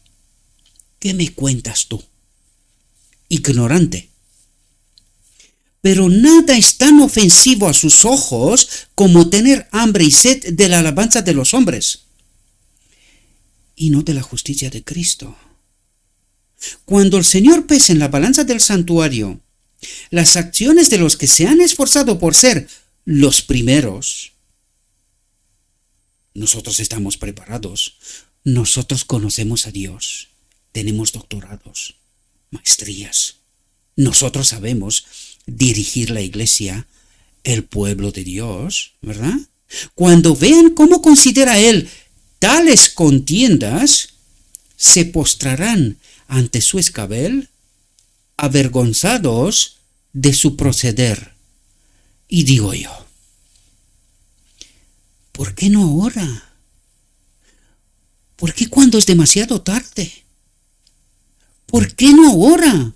¿Qué me cuentas tú? Ignorante. Pero nada es tan ofensivo a sus ojos como tener hambre y sed de la alabanza de los hombres y no de la justicia de Cristo. Cuando el Señor pesa en la balanza del santuario las acciones de los que se han esforzado por ser los primeros, nosotros estamos preparados, nosotros conocemos a Dios, tenemos doctorados, maestrías, nosotros sabemos dirigir la iglesia, el pueblo de Dios, ¿verdad? Cuando vean cómo considera Él tales contiendas, se postrarán ante su escabel, avergonzados de su proceder. Y digo yo, ¿por qué no ahora? ¿Por qué cuando es demasiado tarde? ¿Por qué no ahora?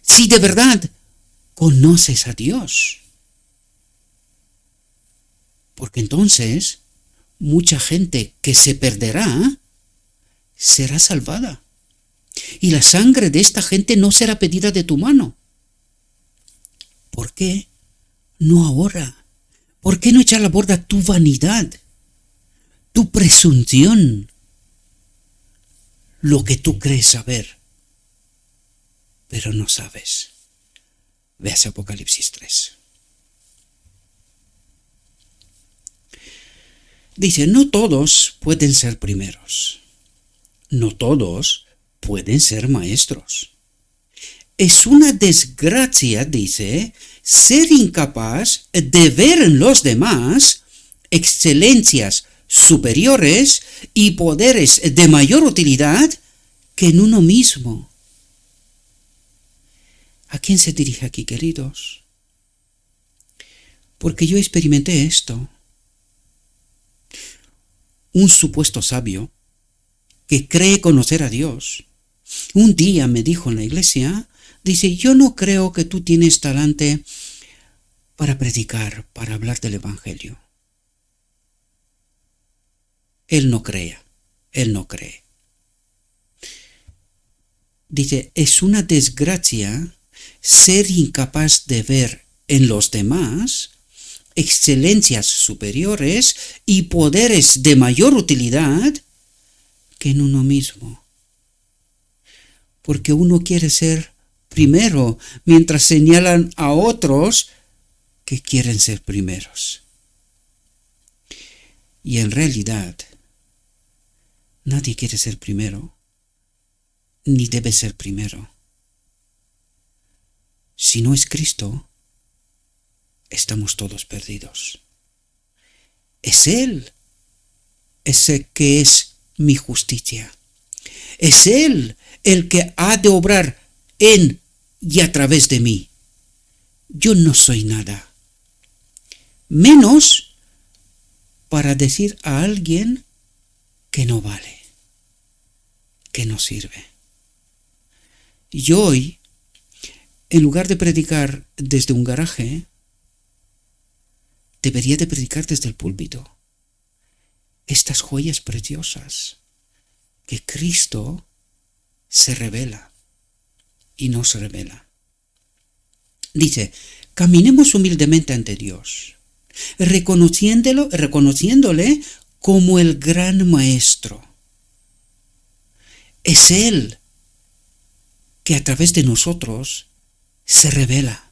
Si de verdad conoces a Dios. Porque entonces mucha gente que se perderá será salvada. Y la sangre de esta gente no será pedida de tu mano. ¿Por qué No ahora. ¿Por qué no echar a la borda tu vanidad, tu presunción, lo que tú crees saber, pero no sabes? Veas Apocalipsis 3. Dice, no todos pueden ser primeros. No todos pueden ser maestros. Es una desgracia, dice, ser incapaz de ver en los demás excelencias superiores y poderes de mayor utilidad que en uno mismo. ¿A quién se dirige aquí, queridos? Porque yo experimenté esto. Un supuesto sabio que cree conocer a Dios, un día me dijo en la iglesia, dice, yo no creo que tú tienes talante para predicar, para hablar del Evangelio. Él no cree. Dice, es una desgracia ser incapaz de ver en los demás excelencias superiores y poderes de mayor utilidad que en uno mismo. Porque uno quiere ser primero, mientras señalan a otros que quieren ser primeros. Y en realidad, nadie quiere ser primero, ni debe ser primero. Si no es Cristo, estamos todos perdidos. Es Él, ese que es mi justicia. Es Él el que ha de obrar en y a través de mí. Yo no soy nada. Menos para decir a alguien que no vale, que no sirve. Y hoy, en lugar de predicar desde un garaje, debería de predicar desde el púlpito. Estas joyas preciosas que Cristo se revela y nos revela. Dice, caminemos humildemente ante Dios, reconociéndole como el gran maestro. Es Él que a través de nosotros se revela.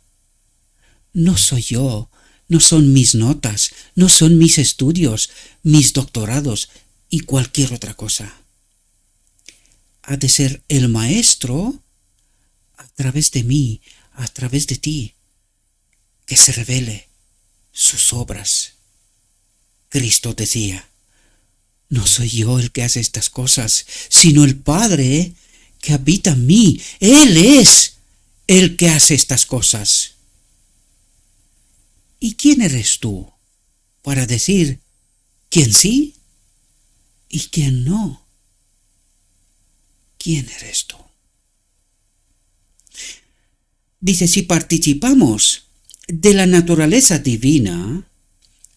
No soy yo, no son mis notas, no son mis estudios, mis doctorados y cualquier otra cosa. Ha de ser el maestro a través de mí, a través de ti, que se revele sus obras. Cristo decía, no soy yo el que hace estas cosas, sino el Padre que habita en mí. Él es el que hace estas cosas. ¿Y quién eres tú para decir quién sí y quién no? ¿Quién eres tú? Dice, si participamos de la naturaleza divina,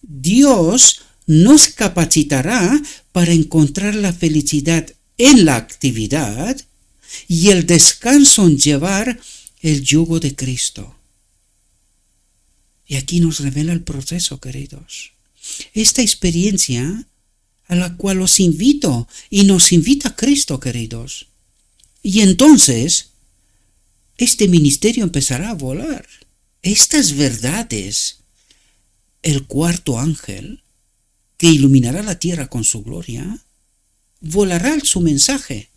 Dios nos capacitará para encontrar la felicidad en la actividad y el descanso en llevar el yugo de Cristo. Y aquí nos revela el proceso, queridos. Esta experiencia a la cual os invito y nos invita Cristo, queridos. Y entonces, este ministerio empezará a volar. Estas verdades, el cuarto ángel, que iluminará la tierra con su gloria, volará su mensaje.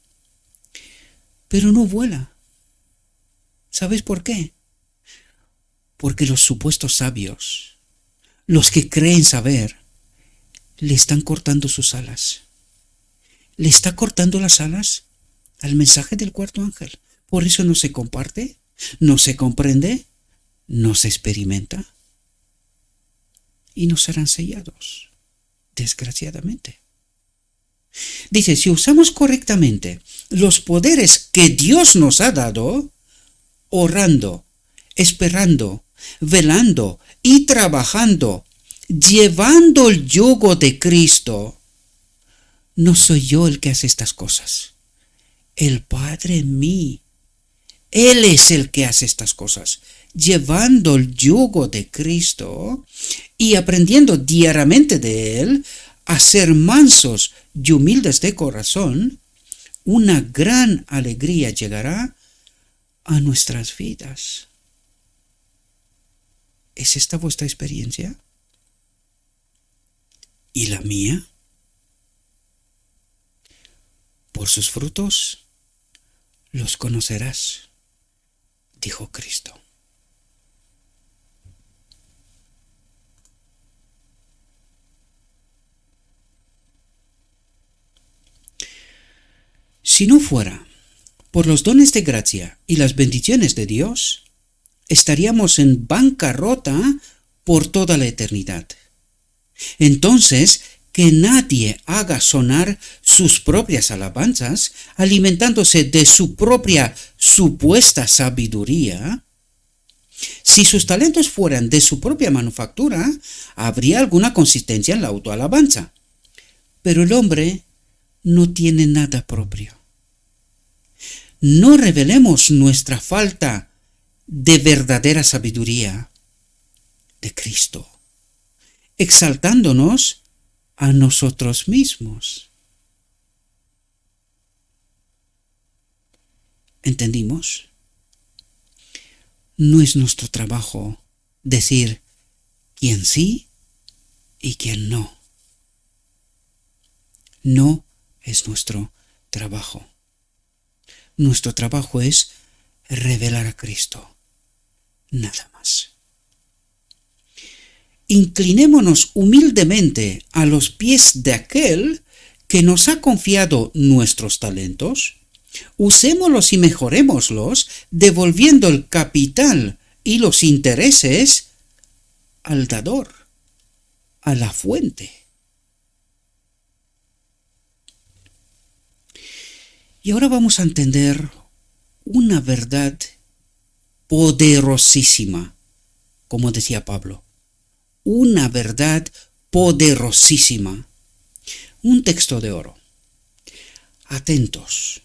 Pero no vuela. ¿Sabes por qué? Porque los supuestos sabios, los que creen saber, le están cortando sus alas. Le está cortando las alas al mensaje del cuarto ángel. Por eso no se comparte, no se comprende, no se experimenta. Y no serán sellados, desgraciadamente. Dice, si usamos correctamente los poderes que Dios nos ha dado, orando, esperando, velando y trabajando, llevando el yugo de Cristo, no soy yo el que hace estas cosas. El Padre en mí. Él es el que hace estas cosas. llevando el yugo de Cristo y aprendiendo diariamente de Él a ser mansos y humildes de corazón, una gran alegría llegará a nuestras vidas. ¿Es esta vuestra experiencia? ¿Y la mía? Por sus frutos los conocerás, dijo Cristo. Si no fuera por los dones de gracia y las bendiciones de Dios, estaríamos en bancarrota por toda la eternidad. Entonces, que nadie haga sonar sus propias alabanzas, alimentándose de su propia supuesta sabiduría. Si sus talentos fueran de su propia manufactura, habría alguna consistencia en la autoalabanza. Pero el hombre no tiene nada propio. No revelemos nuestra falta de verdadera sabiduría de Cristo, exaltándonos a nosotros mismos. ¿Entendimos? No es nuestro trabajo decir quién sí y quién no. No es nuestro trabajo. Nuestro trabajo es revelar a Cristo. Nada más. Inclinémonos humildemente a los pies de aquel que nos ha confiado nuestros talentos. Usémoslos y mejorémoslos, devolviendo el capital y los intereses al dador, a la fuente. Y ahora vamos a entender una verdad poderosísima, como decía Pablo. Una verdad poderosísima. Un texto de oro. Atentos,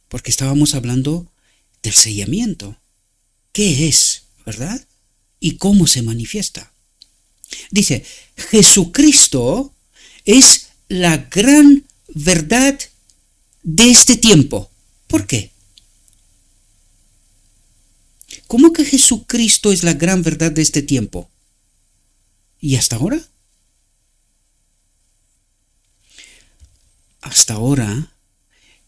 porque estábamos hablando del sellamiento. ¿Qué es, verdad? ¿Y cómo se manifiesta? Dice, Jesucristo es la gran verdad de este tiempo. ¿Por qué? ¿Cómo que Jesucristo es la gran verdad de este tiempo? ¿Y hasta ahora? Hasta ahora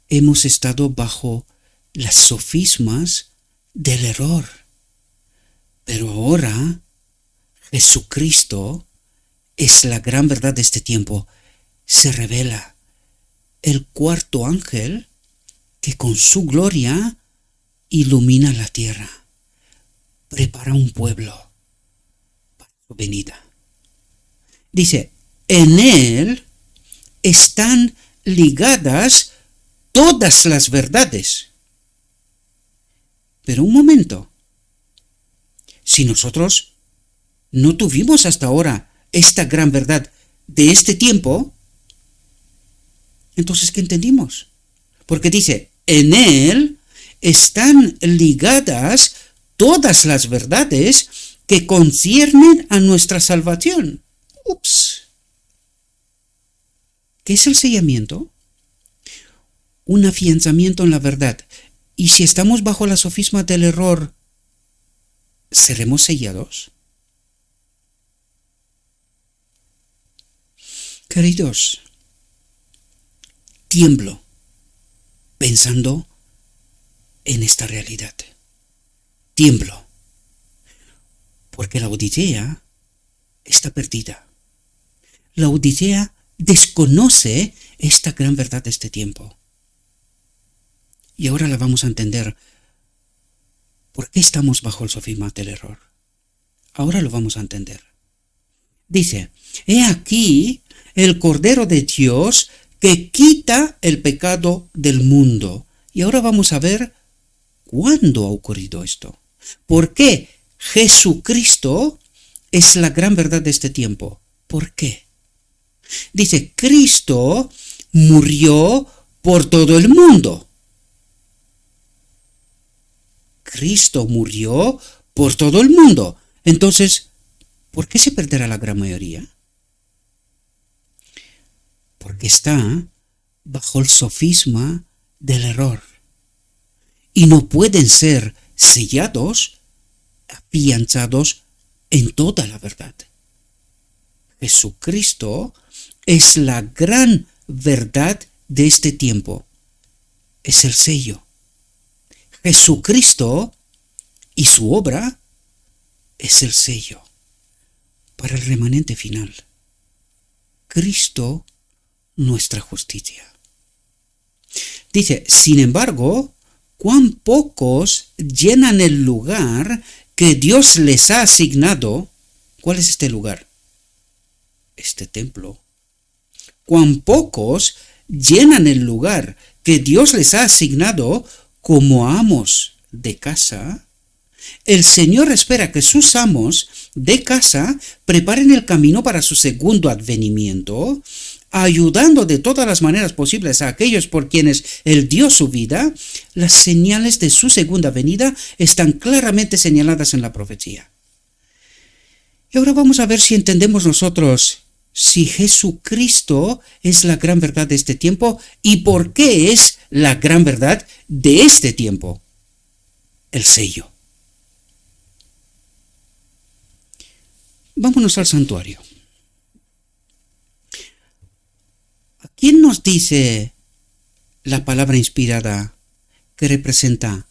hemos estado bajo las sofismas del error. Pero ahora Jesucristo es la gran verdad de este tiempo. Se revela el cuarto ángel que con su gloria ilumina la tierra. Prepara un pueblo para su venida. Dice, en él están ligadas todas las verdades. Pero un momento. Si nosotros no tuvimos hasta ahora esta gran verdad de este tiempo, entonces, ¿qué entendimos? Porque dice, en él están ligadas todas las verdades que conciernen a nuestra salvación. Ups. ¿Qué es el sellamiento? Un afianzamiento en la verdad. Y si estamos bajo la sofisma del error, ¿seremos sellados? Queridos, tiemblo pensando en esta realidad. Tiemblo, porque la Odisea está perdida. La Odisea desconoce esta gran verdad de este tiempo. Y ahora la vamos a entender. ¿Por qué estamos bajo el sofisma del error? Ahora lo vamos a entender. Dice, he aquí el Cordero de Dios que quita el pecado del mundo. Y ahora vamos a ver cuándo ha ocurrido esto. ¿Por qué Jesucristo es la gran verdad de este tiempo? ¿Por qué? Dice, Cristo murió por todo el mundo. Cristo murió por todo el mundo. Entonces, ¿por qué se perderá la gran mayoría? Porque está bajo el sofisma del error y no pueden ser sellados, afianzados en toda la verdad. Jesucristo es la gran verdad de este tiempo. Es el sello. Jesucristo y su obra es el sello para el remanente final. Cristo, nuestra justicia. Dice, sin embargo, cuán pocos llenan el lugar que Dios les ha asignado. ¿Cuál es este lugar? Este templo. Cuán pocos llenan el lugar que Dios les ha asignado como amos de casa. El Señor espera que sus amos de casa preparen el camino para su segundo advenimiento, ayudando de todas las maneras posibles a aquellos por quienes Él dio su vida. Las señales de su segunda venida están claramente señaladas en la profecía. Y ahora vamos a ver si entendemos nosotros si Jesucristo es la gran verdad de este tiempo y por qué es la gran verdad de este tiempo. El sello. Vámonos al santuario. ¿A quién nos dice la palabra inspirada que representa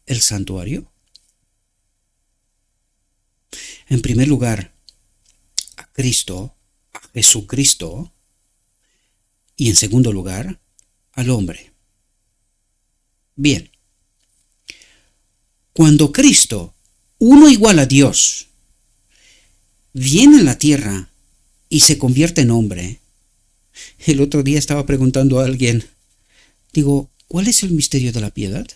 el santuario? En primer lugar, a Cristo, a Jesucristo, y en segundo lugar, al hombre. Bien, cuando Cristo, uno igual a Dios, viene a la tierra y se convierte en hombre. El otro día estaba preguntando a alguien, digo, ¿cuál es el misterio de la piedad?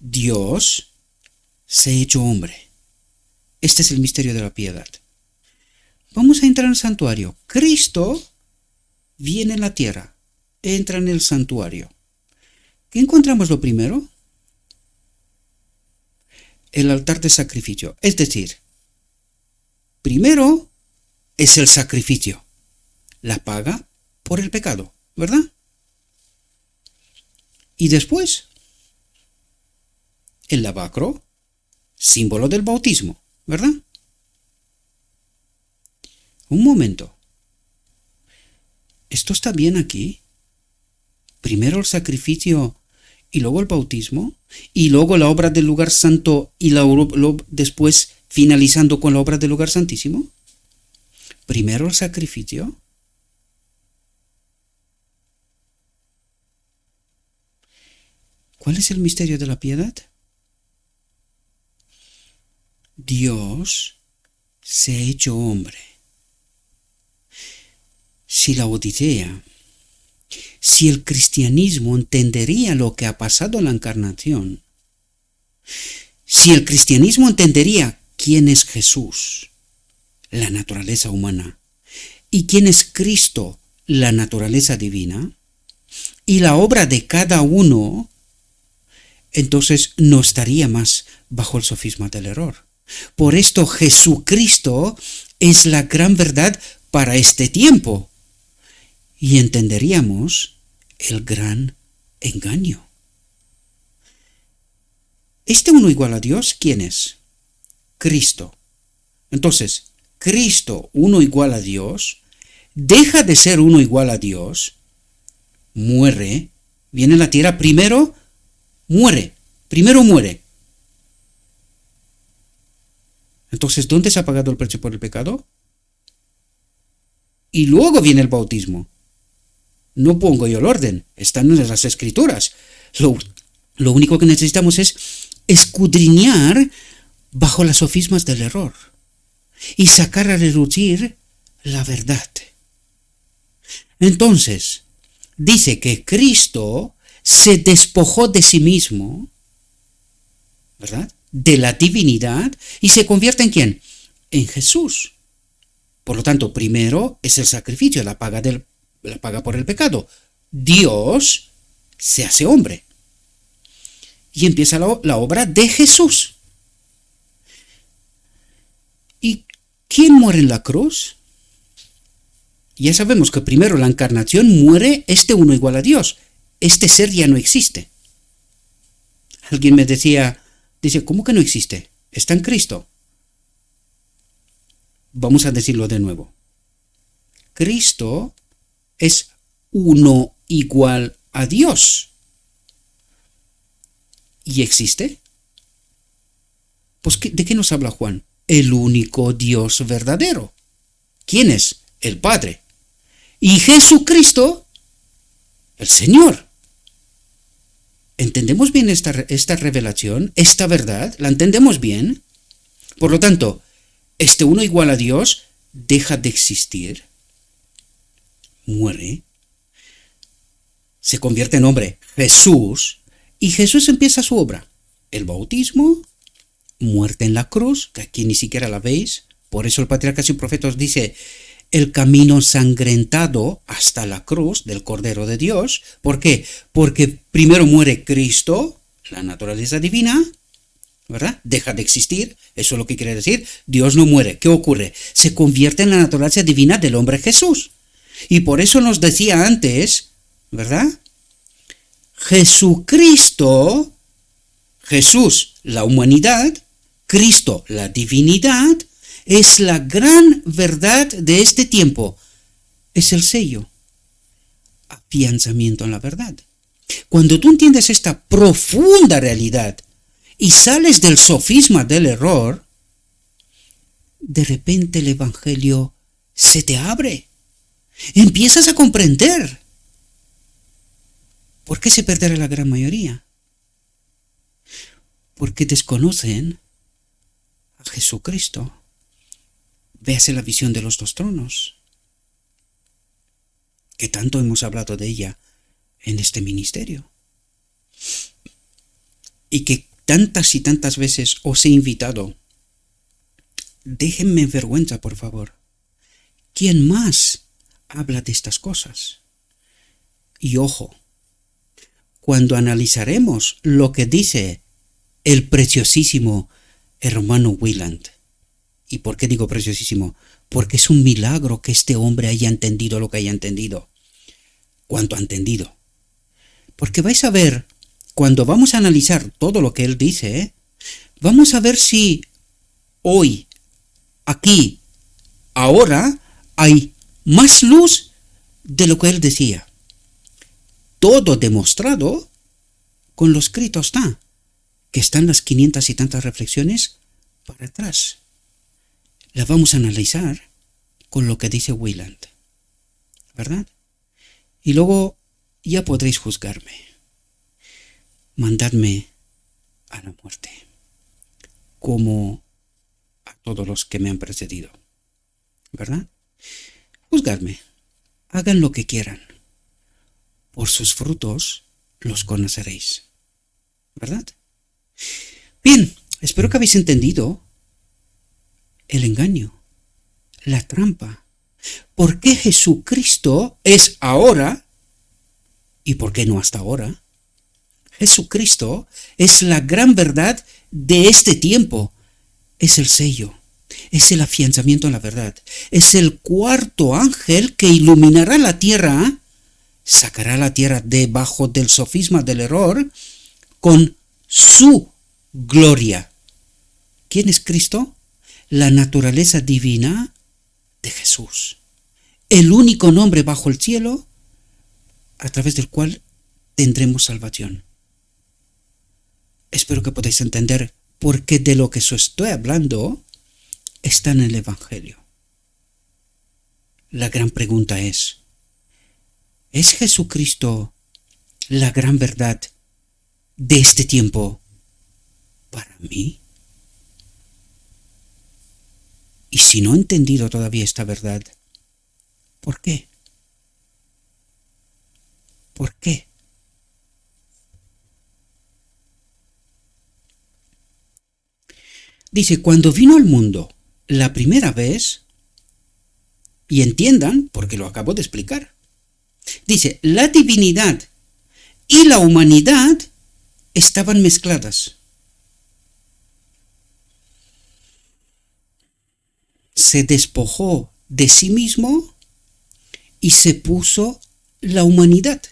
Dios se ha hecho hombre. Este es el misterio de la piedad. Vamos a entrar en el santuario. Cristo viene a la tierra, entra en el santuario. ¿Qué encontramos lo primero? El altar de sacrificio. Es decir, primero es el sacrificio, la paga por el pecado, ¿verdad? Y después, el lavacro, símbolo del bautismo, ¿verdad? Un momento. ¿Esto está bien aquí? Primero el sacrificio y luego el bautismo, y luego la obra del lugar santo y después finalizando con la obra del lugar santísimo. Primero el sacrificio. ¿Cuál es el misterio de la piedad? Dios se ha hecho hombre. Si la Odisea, si el cristianismo entendería lo que ha pasado en la encarnación, si el cristianismo entendería quién es Jesús, la naturaleza humana, y quién es Cristo, la naturaleza divina, y la obra de cada uno, entonces no estaría más bajo el sofisma del error. Por esto Jesucristo es la gran verdad para este tiempo. Y entenderíamos el gran engaño. Este uno igual a Dios, ¿quién es? Cristo. Entonces, Cristo, uno igual a Dios, deja de ser uno igual a Dios, muere, viene a la tierra, primero muere. Entonces, ¿dónde se ha pagado el precio por el pecado? Y luego viene el bautismo. No pongo yo el orden, están en las Escrituras. Lo único que necesitamos es escudriñar bajo las sofismas del error y sacar a relucir la verdad. Entonces, dice que Cristo se despojó de sí mismo, ¿verdad?, de la divinidad, y se convierte ¿en quién? En Jesús. Por lo tanto, primero es el sacrificio, la paga por el pecado. Dios se hace hombre. y empieza la obra de Jesús. ¿Y quién muere en la cruz? Ya sabemos que primero la encarnación muere este uno igual a Dios. Este ser ya no existe. Alguien me dice, ¿cómo que no existe? Está en Cristo. Vamos a decirlo de nuevo. Cristo es uno igual a Dios. ¿Y existe? Pues ¿de qué nos habla Juan? El único Dios verdadero. ¿Quién es? El Padre. Y Jesucristo, el Señor. ¿Entendemos bien esta revelación, esta verdad? ¿La entendemos bien? Por lo tanto, este uno igual a Dios deja de existir, muere, se convierte en hombre, Jesús, y Jesús empieza su obra. El bautismo, muerte en la cruz, que aquí ni siquiera la veis, por eso el Patriarcas y Profetas dice el camino ensangrentado hasta la cruz del Cordero de Dios. ¿Por qué? Porque primero muere Cristo, la naturaleza divina, ¿verdad? Deja de existir, eso es lo que quiere decir. Dios no muere. ¿Qué ocurre? Se convierte en la naturaleza divina del hombre Jesús. Y por eso nos decía antes, ¿verdad? Jesucristo, Jesús, la humanidad, Cristo, la divinidad, es la gran verdad de este tiempo. Es el sello. Afianzamiento en la verdad. Cuando tú entiendes esta profunda realidad y sales del sofisma del error, de repente el Evangelio se te abre. Empiezas a comprender. ¿Por qué se perderá la gran mayoría? Porque desconocen a Jesucristo. Véase la visión de los dos tronos, que tanto hemos hablado de ella en este ministerio. Y que tantas y tantas veces os he invitado. Déjenme en vergüenza, por favor. ¿Quién más habla de estas cosas? Y ojo, cuando analizaremos lo que dice el preciosísimo hermano Wieland. ¿Y por qué digo preciosísimo? Porque es un milagro que este hombre haya entendido lo que haya entendido. ¿Cuánto ha entendido? Porque vais a ver, cuando vamos a analizar todo lo que él dice, vamos a ver si hoy, aquí, ahora, hay más luz de lo que él decía. Todo demostrado con lo escrito está, que están las 500 y tantas reflexiones para atrás. La vamos a analizar con lo que dice Wieland, ¿verdad? Y luego ya podréis juzgarme. Mandadme a la muerte, como a todos los que me han precedido, ¿verdad? Juzgadme, hagan lo que quieran. Por sus frutos los conoceréis, ¿verdad? Bien, espero que habéis entendido el engaño, la trampa. ¿Por qué Jesucristo es ahora y por qué no hasta ahora? Jesucristo es la gran verdad de este tiempo. Es el sello, es el afianzamiento en la verdad. Es el cuarto ángel que iluminará la tierra, sacará la tierra debajo del sofisma del error con su gloria. ¿Quién es Cristo? La naturaleza divina de Jesús. El único nombre bajo el cielo a través del cual tendremos salvación. Espero que podáis entender por qué de lo que os estoy hablando está en el Evangelio. La gran pregunta ¿es Jesucristo la gran verdad de este tiempo para mí? Y si no he entendido todavía esta verdad, ¿por qué? ¿Por qué? Dice, cuando vino al mundo la primera vez, y entiendan, porque lo acabo de explicar, dice, la divinidad y la humanidad estaban mezcladas. Se despojó de sí mismo y se puso la humanidad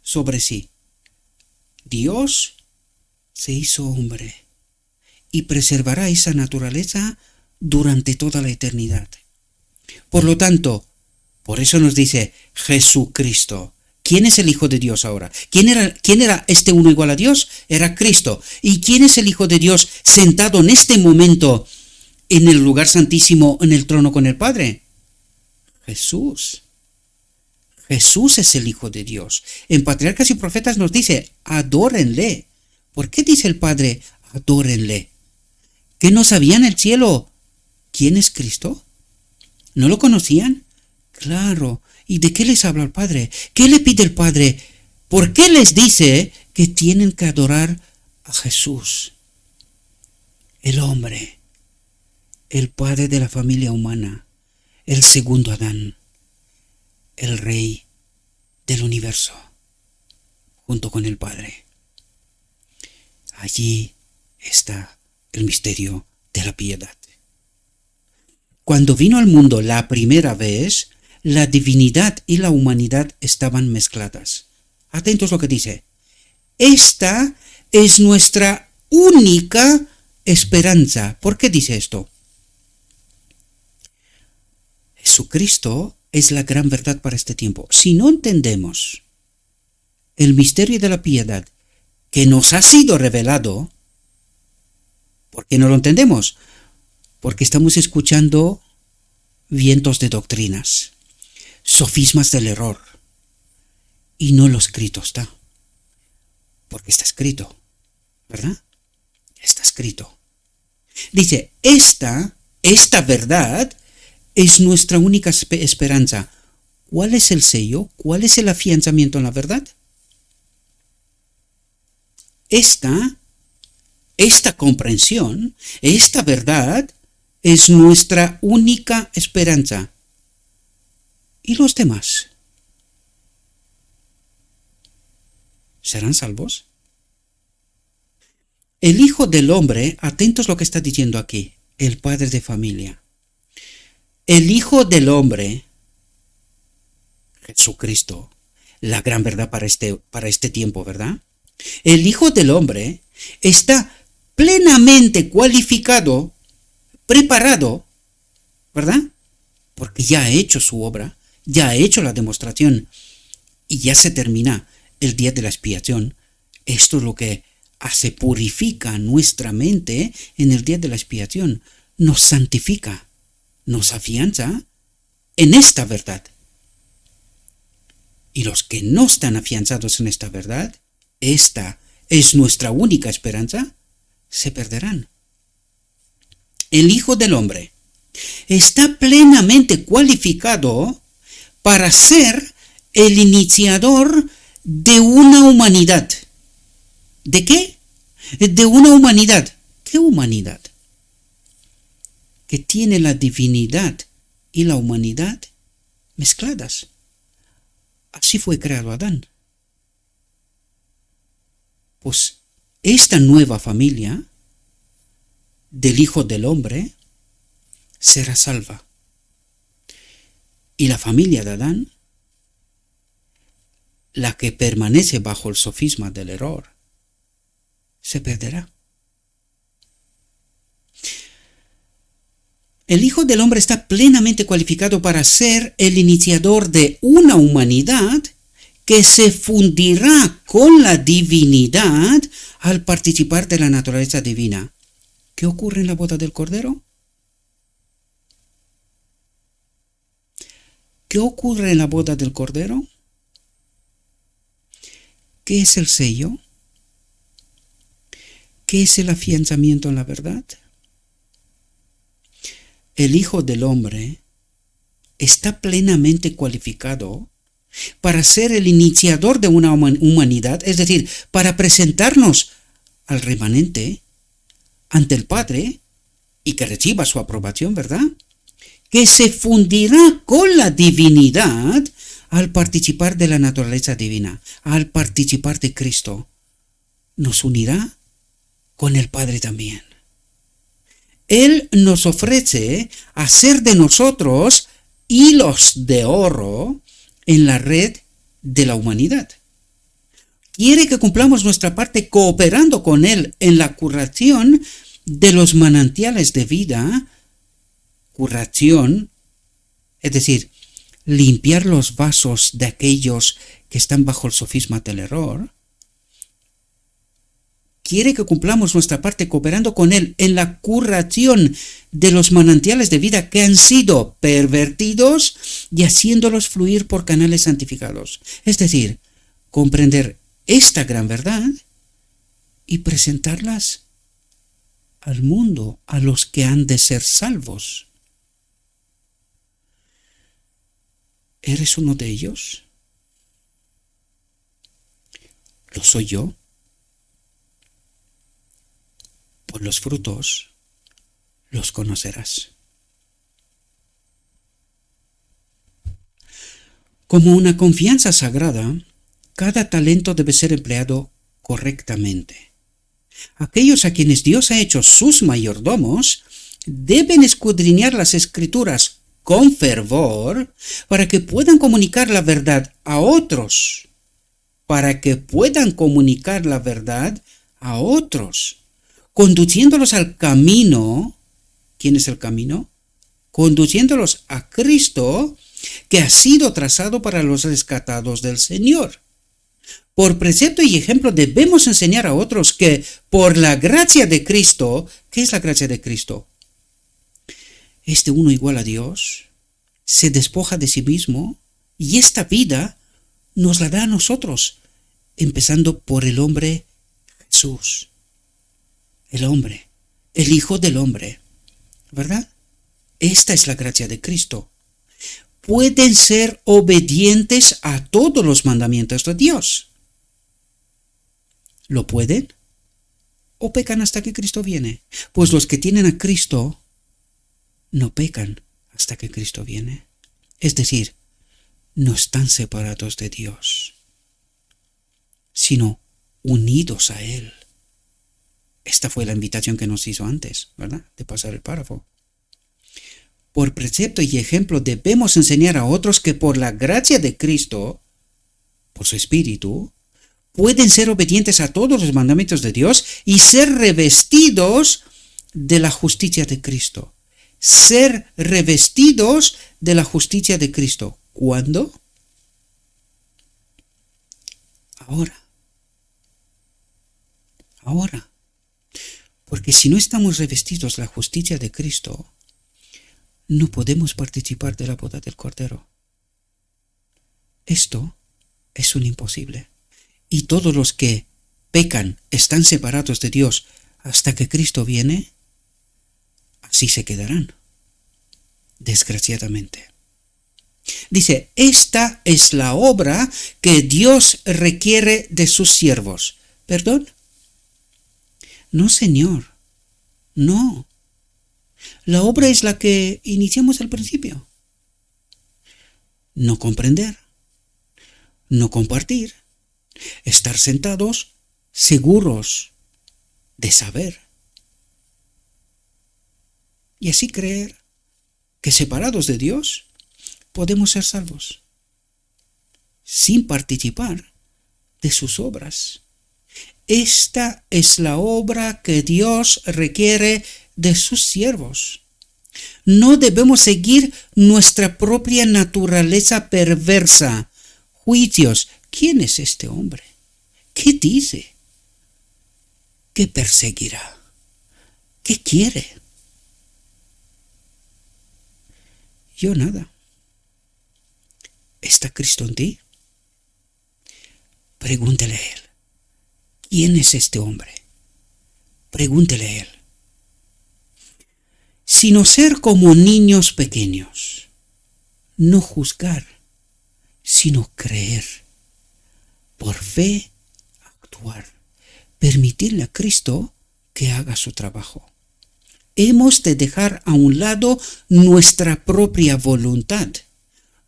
sobre sí. Dios se hizo hombre y preservará esa naturaleza durante toda la eternidad. Por lo tanto, por eso nos dice Jesucristo. ¿Quién es el Hijo de Dios ahora? ¿Quién era este uno igual a Dios? Era Cristo. ¿Y quién es el Hijo de Dios sentado en este momento en el lugar santísimo, en el trono con el Padre? Jesús. Jesús es el Hijo de Dios. En Patriarcas y Profetas nos dice, adórenle. ¿Por qué dice el Padre, adórenle? ¿Qué no sabían el cielo? ¿Quién es Cristo? ¿No lo conocían? Claro. ¿Y de qué les habla el Padre? ¿Qué le pide el Padre? ¿Por qué les dice que tienen que adorar a Jesús? El hombre, el padre de la familia humana, el segundo Adán, el rey del universo, junto con el Padre. Allí está el misterio de la piedad. Cuando vino al mundo la primera vez, la divinidad y la humanidad estaban mezcladas. Atentos a lo que dice. Esta es nuestra única esperanza. ¿Por qué dice esto? Jesucristo es la gran verdad para este tiempo. Si no entendemos el misterio de la piedad que nos ha sido revelado, ¿por qué no lo entendemos? Porque estamos escuchando vientos de doctrinas, sofismas del error, y no lo escrito está. Porque está escrito, ¿verdad? Está escrito. Dice, esta verdad es nuestra única esperanza. ¿Cuál es el sello? ¿Cuál es el afianzamiento en la verdad? Esta comprensión, esta verdad, es nuestra única esperanza. ¿Y los demás? ¿Serán salvos? El Hijo del Hombre, atentos a lo que está diciendo aquí, el padre de familia. El Hijo del Hombre, Jesucristo, la gran verdad para este tiempo, ¿verdad? El Hijo del Hombre está plenamente cualificado, preparado, ¿verdad? Porque ya ha hecho su obra, ya ha hecho la demostración y ya se termina el día de la expiación. Esto es lo que purifica nuestra mente en el día de la expiación, nos santifica, nos afianza en esta verdad. Y los que no están afianzados en esta verdad, esta es nuestra única esperanza, se perderán. El Hijo del Hombre está plenamente cualificado para ser el iniciador de una humanidad. ¿De qué? De una humanidad. ¿Qué humanidad? Que tiene la divinidad y la humanidad mezcladas. Así fue creado Adán. Pues esta nueva familia del Hijo del Hombre será salva. Y la familia de Adán, la que permanece bajo el sofisma del error, se perderá. El Hijo del Hombre está plenamente cualificado para ser el iniciador de una humanidad que se fundirá con la divinidad al participar de la naturaleza divina. ¿Qué ocurre en la boda del Cordero? ¿Qué ocurre en la boda del Cordero? ¿Qué es el sello? ¿Qué es el afianzamiento en la verdad? El Hijo del Hombre está plenamente cualificado para ser el iniciador de una humanidad, es decir, para presentarnos al remanente ante el Padre y que reciba su aprobación, ¿verdad? Que se fundirá con la divinidad al participar de la naturaleza divina, al participar de Cristo. nos unirá con el Padre también. Él nos ofrece hacer de nosotros hilos de oro en la red de la humanidad. Quiere que cumplamos nuestra parte cooperando con Él en la curación de los manantiales de vida. Curación, es decir, limpiar los vasos de aquellos que están bajo el sofisma del error. Quiere que cumplamos nuestra parte cooperando con Él en la curación de los manantiales de vida que han sido pervertidos y haciéndolos fluir por canales santificados. Es decir, comprender esta gran verdad y presentarlas al mundo, a los que han de ser salvos. ¿Eres uno de ellos? ¿Lo soy yo? Por los frutos los conocerás. Como una confianza sagrada, cada talento debe ser empleado correctamente. Aquellos a quienes Dios ha hecho sus mayordomos deben escudriñar las Escrituras con fervor para que puedan comunicar la verdad a otros. Conduciéndolos al camino. ¿Quién es el camino? Conduciéndolos a Cristo, que ha sido trazado para los rescatados del Señor. Por precepto y ejemplo debemos enseñar a otros que por la gracia de Cristo, ¿qué es la gracia de Cristo? Este uno igual a Dios, se despoja de sí mismo y esta vida nos la da a nosotros, empezando por el hombre Jesús. El hombre, el Hijo del Hombre, ¿verdad? Esta es la gracia de Cristo. Pueden ser obedientes a todos los mandamientos de Dios. ¿Lo pueden? ¿O pecan hasta que Cristo viene? Pues los que tienen a Cristo no pecan hasta que Cristo viene. Es decir, no están separados de Dios, sino unidos a Él. Esta fue la invitación que nos hizo antes, ¿verdad? De pasar el párrafo. Por precepto y ejemplo debemos enseñar a otros que por la gracia de Cristo, por su Espíritu, pueden ser obedientes a todos los mandamientos de Dios y ser revestidos de la justicia de Cristo. Ser revestidos de la justicia de Cristo. ¿Cuándo? Ahora. Porque si no estamos revestidos de la justicia de Cristo, no podemos participar de la boda del Cordero. Esto es un imposible. Y todos los que pecan están separados de Dios hasta que Cristo viene, así se quedarán, desgraciadamente. Dice, esta es la obra que Dios requiere de sus siervos. ¿Perdón? No, Señor, no. La obra es la que iniciamos al principio. No comprender, no compartir, estar sentados, seguros de saber. Y así creer que separados de Dios podemos ser salvos, sin participar de sus obras. Esta es la obra que Dios requiere de sus siervos. No debemos seguir nuestra propia naturaleza perversa. Juicios. ¿Quién es este hombre? ¿Qué dice? ¿Qué perseguirá? ¿Qué quiere? Yo nada. ¿Está Cristo en ti? Pregúntele a Él. ¿Quién es este hombre? Pregúntele a Él. Sino ser como niños pequeños, no juzgar, sino creer, por fe actuar, permitirle a Cristo que haga su trabajo. Hemos de dejar a un lado nuestra propia voluntad,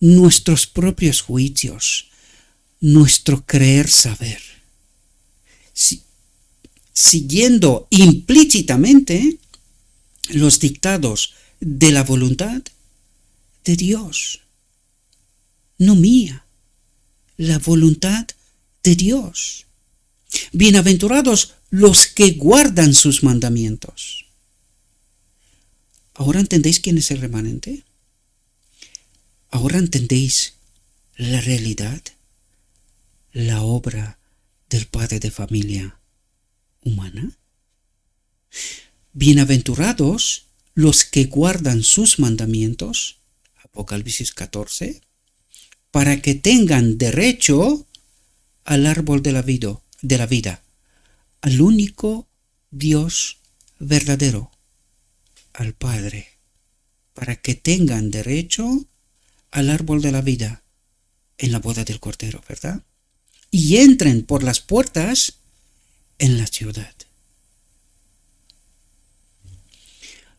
nuestros propios juicios, nuestro creer saber. siguiendo implícitamente los dictados de la voluntad de Dios, no mía, la voluntad de Dios. Bienaventurados los que guardan sus mandamientos. ¿Ahora entendéis quién es el remanente? ¿Ahora entendéis la realidad, la obra del padre de familia humana? Bienaventurados los que guardan sus mandamientos, Apocalipsis 14, para que tengan derecho al árbol de la vida, al único Dios verdadero, al Padre, para que tengan derecho al árbol de la vida en la boda del Cordero, ¿verdad? Y entren por las puertas en la ciudad.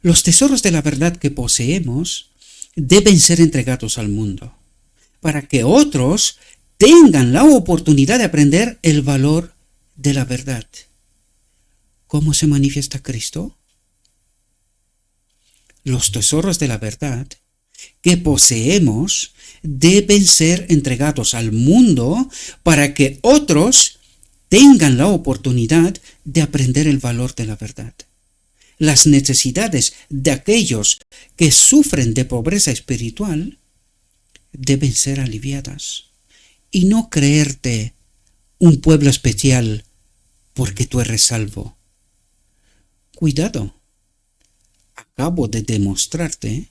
Los tesoros de la verdad que poseemos deben ser entregados al mundo, para que otros tengan la oportunidad de aprender el valor de la verdad. ¿Cómo se manifiesta Cristo? Los tesoros de la verdad que poseemos deben ser entregados al mundo para que otros tengan la oportunidad de aprender el valor de la verdad. Las necesidades de aquellos que sufren de pobreza espiritual deben ser aliviadas. Y no creerte un pueblo especial porque tú eres salvo. Cuidado, acabo de demostrarte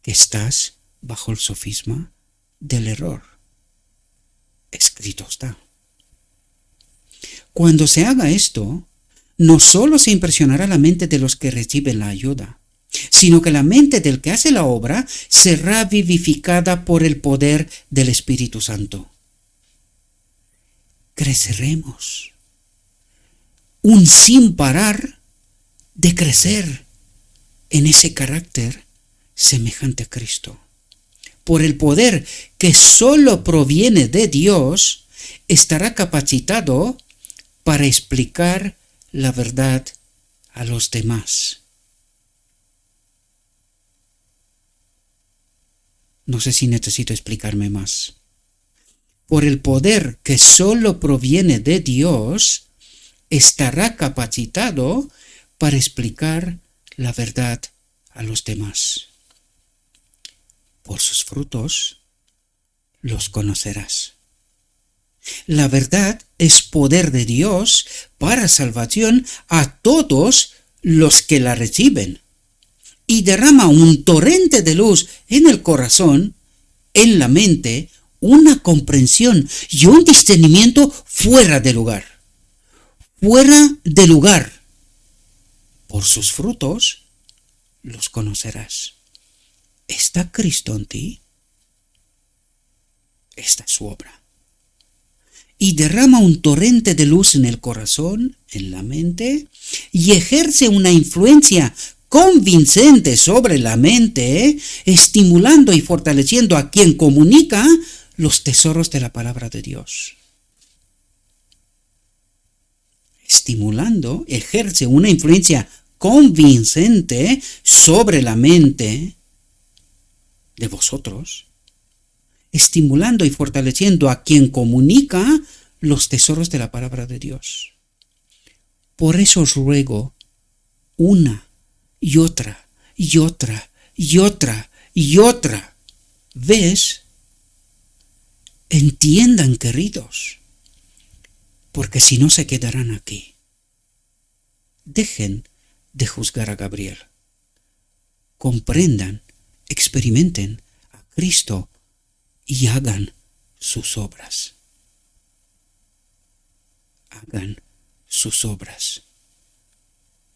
que estás bajo el sofisma del error. Escrito está. Cuando se haga esto, no solo se impresionará la mente de los que reciben la ayuda, sino que la mente del que hace la obra será vivificada por el poder del Espíritu Santo. Creceremos, un sin parar de crecer en ese carácter semejante a Cristo. Por el poder que solo proviene de Dios, estará capacitado para explicar la verdad a los demás. No sé si necesito explicarme más. Por el poder que solo proviene de Dios, estará capacitado para explicar la verdad a los demás. Por sus frutos los conocerás. La verdad es poder de Dios para salvación a todos los que la reciben, y derrama un torrente de luz en el corazón, en la mente, una comprensión y un discernimiento fuera de lugar. Fuera de lugar. Por sus frutos los conocerás. ¿Está Cristo en ti? Esta es su obra. Y derrama un torrente de luz en el corazón, en la mente, y ejerce una influencia convincente sobre la mente, estimulando y fortaleciendo a quien comunica los tesoros de la palabra de Dios. Estimulando, ejerce una influencia convincente sobre la mente de vosotros, estimulando y fortaleciendo a quien comunica los tesoros de la palabra de Dios. Por eso os ruego una y otra y otra y otra y otra vez, entiendan, queridos, porque si no se quedarán aquí. Dejen de juzgar a Gabriel. Comprendan, experimenten a Cristo y hagan sus obras. Hagan sus obras.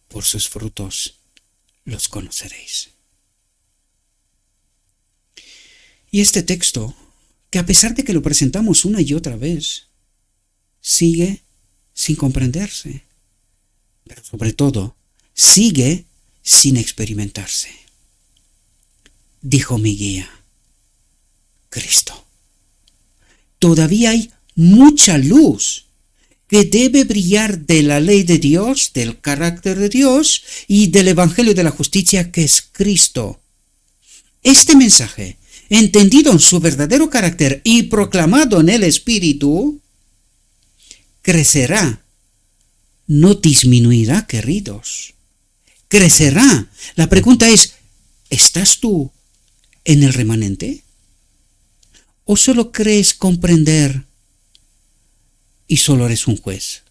Por sus frutos los conoceréis. Y este texto, que a pesar de que lo presentamos una y otra vez, sigue sin comprenderse, pero sobre todo, sigue sin experimentarse. Dijo mi guía, Cristo. Todavía hay mucha luz que debe brillar de la ley de Dios, del carácter de Dios y del Evangelio de la justicia que es Cristo. Este mensaje, entendido en su verdadero carácter y proclamado en el Espíritu, crecerá, no disminuirá, queridos. Crecerá. La pregunta es, ¿estás tú en el remanente? ¿O solo crees comprender y solo eres un juez?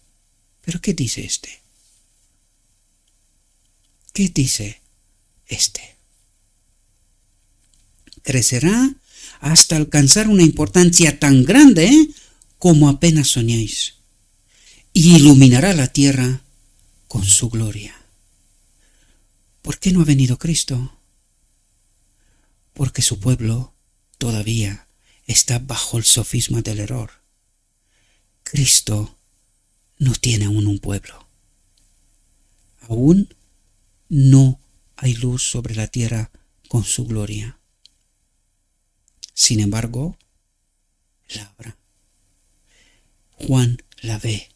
¿Pero qué dice este? ¿Qué dice este? Crecerá hasta alcanzar una importancia tan grande como apenas soñáis, y iluminará la tierra con su gloria. ¿Por qué no ha venido Cristo? Porque su pueblo todavía está bajo el sofisma del error. Cristo no tiene aún un pueblo. Aún no hay luz sobre la tierra con su gloria. Sin embargo, la habrá. Juan la ve.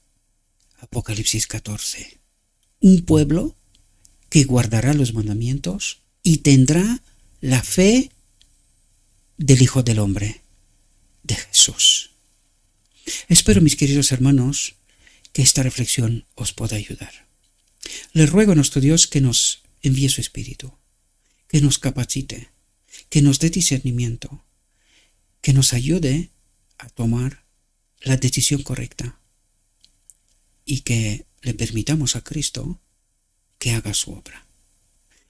Apocalipsis 14. Un pueblo que guardará los mandamientos y tendrá la fe del Hijo del Hombre, de Jesús. Espero, mis queridos hermanos, que esta reflexión os pueda ayudar. Le ruego a nuestro Dios que nos envíe su Espíritu, que nos capacite, que nos dé discernimiento, que nos ayude a tomar la decisión correcta y que le permitamos a Cristo que haga su obra.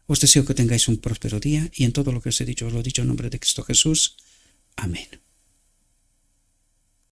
Os deseo que tengáis un próspero día y en todo lo que os he dicho, os lo he dicho en nombre de Cristo Jesús. Amén.